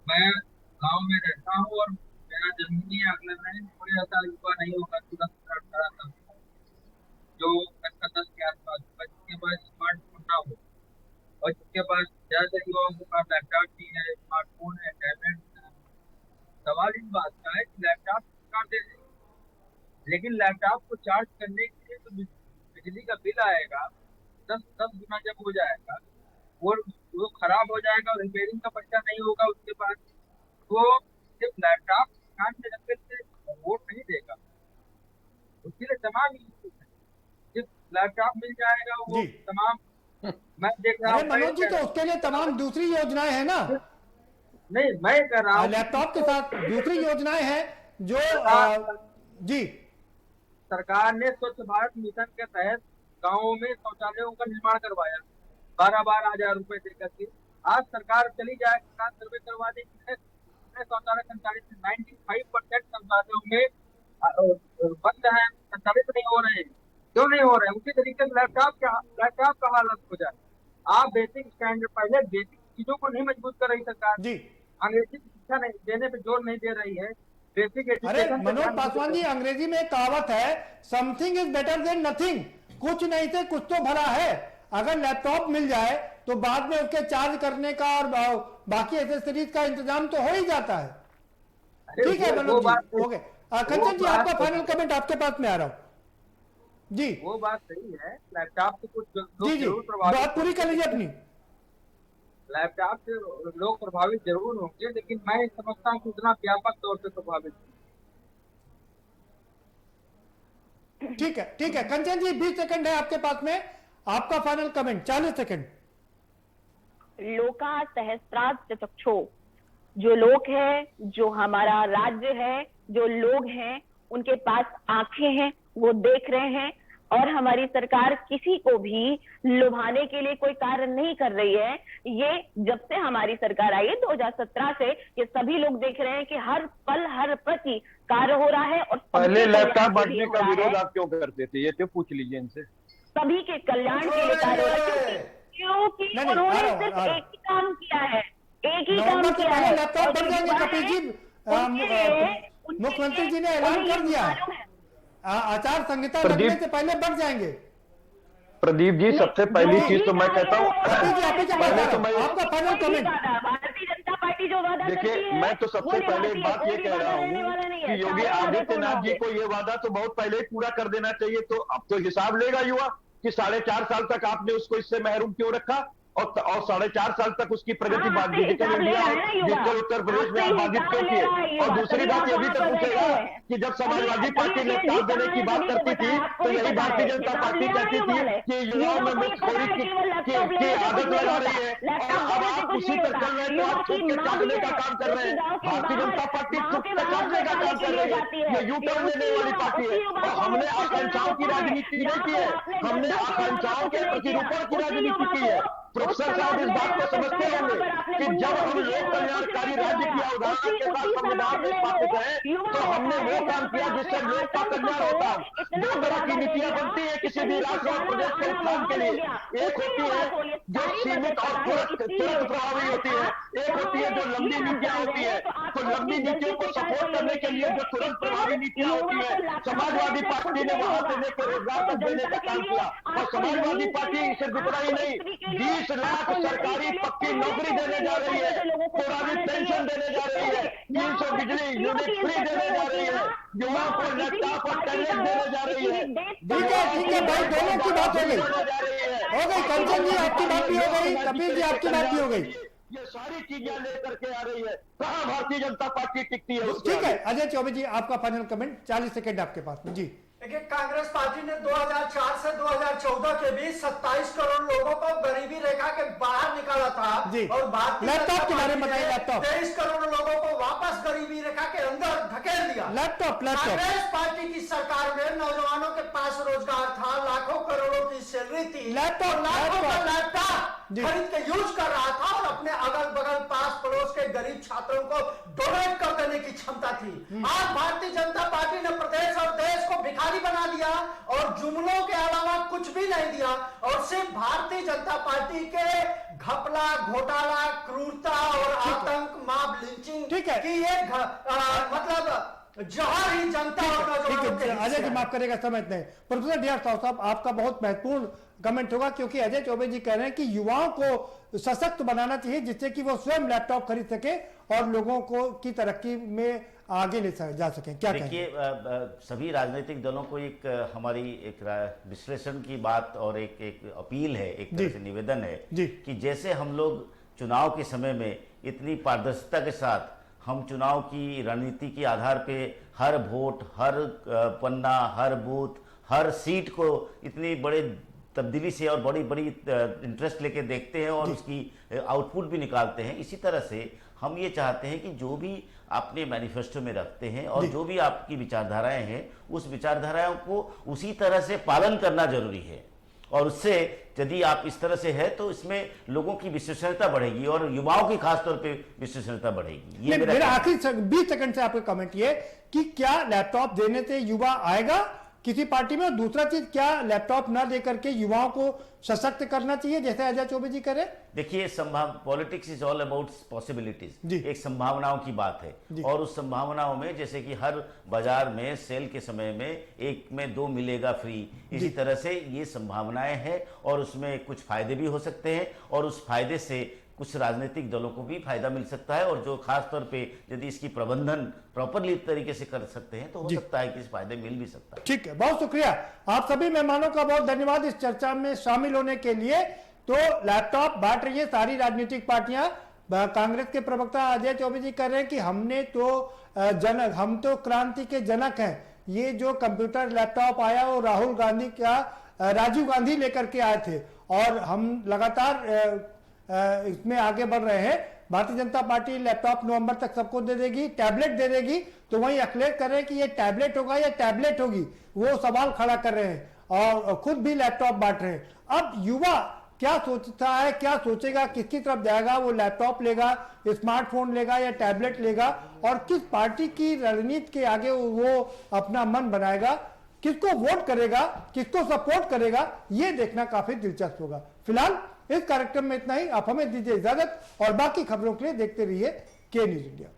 मैं गांव में रहता हूं और मेरा जन्मदिन अगले दिन कोई ऐसा युवा नहीं होगा तुरंत 18 साल जो 10 के आसपास, जिसके पास स्मार्टफोन ना हो और जिसके पास ज्यादातर युवाओं के पास लैपटॉप भी है, स्मार्टफोन है, टैबलेट है। सवाल इस बात का है कि लैपटॉप सरकार दे देगी, लेकिन लैपटॉप को चार्ज करने के लिए तो बिजली का बिल आएगा 10 गुना जब हो जाएगा, वो खराब हो जाएगा और रिपेयरिंग का पैसा नहीं होगा उसके पास, वो सिर्फ लैपटॉप कान में रखने से वोट नहीं देगा। उसके लिए तमाम सिर्फ लैपटॉप मिल जाएगा वो तमाम, मैं देख रहा हूँ मनोज जी, तो उसके लिए तमाम दूसरी योजनाएं हैं ना? नहीं, मैं कह रहा हूँ लैपटॉप के साथ दूसरी योजनाएं हैं जो जी सरकार ने स्वच्छ भारत मिशन के तहत गांवों में शौचालयों का निर्माण करवाया 12,000 रुपए देकर के। आज सरकार चली जाए, सरकार सर्वे करवा देगी, शौचालय संचालित 95% शौचालयों में बंद है, संचालित नहीं हो रहे हैं। क्यों नहीं हो रहे हैं? उसी तरीके से लैपटॉप का हालत हो जाए। आप बेसिक स्टैंडर्ड, पहले बेसिक चीजों को नहीं मजबूत कर रही सरकार जी, अंग्रेजी शिक्षा नहीं देने पे जोर नहीं दे रही है। अरे मनोज पासवान जी, अंग्रेजी में कहावत है something is better than nothing, कुछ नहीं से कुछ तो भला है। अगर लैपटॉप मिल जाए तो बाद में उसके चार्ज करने का और बाकी एसेसरीज का इंतजाम तो हो ही जाता है। ठीक है मनोज जी, ओके। कंचन जी, आपका फाइनल कमेंट आपके पास में आ रहा हूँ जी। वो बात सही है, लैपटॉप से कुछ जी जी बात पूरी कर लीजिए अपनी। लैपटॉप से लोग प्रभावित जरूर होंगे, लेकिन मैं समझता हूँ कि उतना व्यापक तौर से प्रभावित। ठीक है कंचन जी, 20 सेकंड है आपके पास में, आपका फाइनल कमेंट 40 सेकंड। लोका सहस्त्रार्थ चक्षो, जो लोग है, जो हमारा राज्य है, जो लोग हैं, उनके पास आंखें हैं, वो देख रहे हैं, और हमारी सरकार किसी को भी लुभाने के लिए कोई कार्य नहीं कर रही है। ये जब से हमारी सरकार आई है 2017 से, ये सभी लोग देख रहे हैं कि हर पल हर प्रति कार्य हो रहा है। और पहले लैपटॉप बांटने का विरोध आप क्यों करते थे, ये तो पूछ लीजिए इनसे। सभी के कल्याण के लिए कार्य हो रहा है, क्योंकि उन्होंने सिर्फ एक ही काम किया है, एक ही काम किया है। लैपटॉप बढ़ जाएंगे कपिल जी, मुख्यमंत्री जी ने ऐलान कर दिया है, आचार संहिता लगने से पहले बढ़ जाएंगे। प्रदीप जी, सबसे पहली चीज तो मैं कहता हूँ, पहले तो मैं आपका final comment. Bharatiya Janata party जो वादा करती देखिए, है, मैं तो सबसे पहले एक बात ये कह रहा हूँ कि योगी आदित्यनाथ जी को ये वादा तो बहुत पहले ही पूरा कर देना चाहिए। तो अब तो हिसाब लेगा युवा कि 4.5 साल तक आपने उसको इससे महरूम क्यों रखा, और 4.5 साल तक उसकी प्रगति डिजिटल इंडिया और डिजिटल उत्तर प्रदेश में आप बाधित क्यों किए। और दूसरी बात ये भी तो पूछेगा कि जब समाजवादी पार्टी लैपटॉप देने की बात करती थी तो यही भारतीय जनता पार्टी कहती थी कि युवाओं में मुफ्तखोरी की आदत लगा रही है, और अब आप उसी पर चल रहे हैं, तो आप थूक के चाटने का काम कर रहे हैं। भारतीय जनता पार्टी थूक के चाटने का काम कर रही है, ये यू टर्न लेने वाली पार्टी है। और हमने आकांक्षाओं की राजनीति नहीं की है, हमने आकांक्षाओं के प्रतिरूपण की राजनीति की है। प्रोफेसर साहब इस बात को समझते होंगे कि जब हम लोक कल्याणकारी राज्य की अवधारणा के साथ संविधान में स्थापित है, तो हमने वो काम किया जिससे लोक का कल्याण होता है। 2 तरह की नीतियां बनती है किसी भी राष्ट्र और प्रदेश के उत्थान के लिए, एक होती है जो सीमित और तुरंत प्रभावी होती है, एक होती है जो लंबी नीतियां होती है। तो लंबी नीतियों को सपोर्ट करने के लिए जो तुरंत प्रभावी नीतियां होती है, समाजवादी पार्टी ने वहां से लेकर रोजगार तक देने का काम किया। और समाजवादी पार्टी सिर्फ इतना ही नहीं, 20 लाख सरकारी पक्की नौकरी देने जा रही है, पुरानी पेंशन देने जा रही है, 300 बिजली यूनिट फ्री देने जा रही है, युवाओं को लैपटॉप और टैबलेट देने जा रही है। ठीक है भाई, दोनों की बात हो गई कंचन जी, आपकी बात भी हो गई, कपिल जी आपकी बात भी हो गई। ये सारी चीजें लेकर के आ रही है, कहाँ भारतीय जनता पार्टी टिकती है। ठीक है अजय चौबे जी, आपका फाइनल कमेंट, 40 सेकंड आपके पास में जी। देखिए, कांग्रेस पार्टी ने 2004 से 2014 के बीच 27 करोड़ लोगों को गरीबी रेखा के बाहर निकाला था, और भारतीय लैपटॉप के बारे में बताइए। लैपटॉप 23 करोड़ लोगों को वापस गरीबी रेखा के अंदर धकेल दिया। लैपटॉप कांग्रेस पार्टी की सरकार में नौजवानों के पास रोजगार था, लाखों करोड़ों की सैलरी थी, लैपटॉप लाखों का लैपटॉप खरीद के यूज कर रहा था, और अपने अगल बगल पास पड़ोस के गरीब छात्रों को डोनेट कर देने की क्षमता थी। आज भारतीय जनता पार्टी ने प्रदेश और देश को भिखारी बना दिया, और जुमलों के अलावा कुछ भी नहीं दिया, और सिर्फ भारतीय जनता पार्टी के घपला, घोटाला, क्रूरता और आतंक, मॉब लिंचिंग की एक मतलब जहर ही जनता और नौजवानों के अजय जी माफ करेगा, समझ नहीं। प्रोफेसर डी आर साहब, आपका बहुत महत्वपूर्ण कमेंट होगा, क्योंकि अजय चौबे जी कह रहे हैं कि युवाओं को सशक्त बनाना चाहिए जिससे कि वो स्वयं लैपटॉप खरीद सके और लोगों को की तरक्की में आगे ले जा सकें। क्या देखिए, सभी राजनीतिक दलों को एक हमारी एक विश्लेषण की बात और एक अपील है, एक तरह से निवेदन है कि जैसे हम लोग चुनाव के समय में इतनी पारदर्शिता के साथ हम चुनाव की रणनीति के आधार पे हर वोट, हर पन्ना, हर बूथ, हर सीट को इतनी बड़े तब्दीली से और बड़ी बड़ी इंटरेस्ट लेके देखते हैं और उसकी आउटपुट भी निकालते हैं, इसी तरह से हम ये चाहते हैं कि जो भी आपने मैनिफेस्टो में रखते हैं और जो भी आपकी विचारधाराएं हैं, उस विचारधाराओं को उसी तरह से पालन करना जरूरी है। और उससे यदि आप इस तरह से है तो इसमें लोगों की विश्वसनीयता बढ़ेगी और युवाओं की खासतौर पे विश्वसनीयता बढ़ेगी। ये मेरा आखिरी 20 सेकंड से आपका कमेंट ये कि क्या लैपटॉप देने से युवा आएगा किसी पार्टी में, और दूसरा चीज क्या लैपटॉप ना दे करके युवाओं को सशक्त करना चाहिए जैसे अजय चौबे जी करें? देखिए, politics is all about possibilities, एक संभावनाओं की बात है, और उस संभावनाओं में जैसे कि हर बाजार में सेल के समय में 1 में 2 मिलेगा फ्री, इसी तरह से ये संभावनाएं हैं और उसमें कुछ फायदे भी हो सकते हैं और उस फायदे से कुछ राजनीतिक दलों को भी फायदा मिल सकता है, और जो खास तौर पे यदि इसकी प्रबंधन प्रॉपरली तरीके से कर सकते हैं तो हो सकता है कि इस फायदे मिल भी सकता है। ठीक है, बहुत शुक्रिया आप सभी मेहमानों का, बहुत धन्यवाद इस चर्चा में शामिल होने के लिए। तो लैपटॉप बांट रही है सारी राजनीतिक पार्टियां। कांग्रेस के प्रवक्ता अजय चौबे जी कह रहे हैं कि हम तो क्रांति के जनक हैं, ये जो कंप्यूटर लैपटॉप आया वो राजीव गांधी लेकर के आए थे और हम लगातार इसमें आगे बढ़ रहे हैं। भारतीय जनता पार्टी लैपटॉप नवंबर तक सबको दे देगी, टैबलेट दे देगी, तो वही अखिलेश कर रहे हैं कि ये टैबलेट होगा या टैबलेट होगी, वो सवाल खड़ा कर रहे हैं और खुद भी लैपटॉप बांट रहे हैं। अब युवा क्या सोचता है, क्या सोचेगा, किसकी तरफ जाएगा, वो लैपटॉप लेगा, स्मार्टफोन लेगा या टैबलेट लेगा, और किस पार्टी की रणनीति के आगे वो अपना मन बनाएगा, किसको वोट करेगा, किसको सपोर्ट करेगा, ये देखना काफी दिलचस्प होगा। फिलहाल इस कार्यक्रम में इतना ही। आप हमें दीजिए इजाजत और बाकी खबरों के लिए देखते रहिए के न्यूज इंडिया।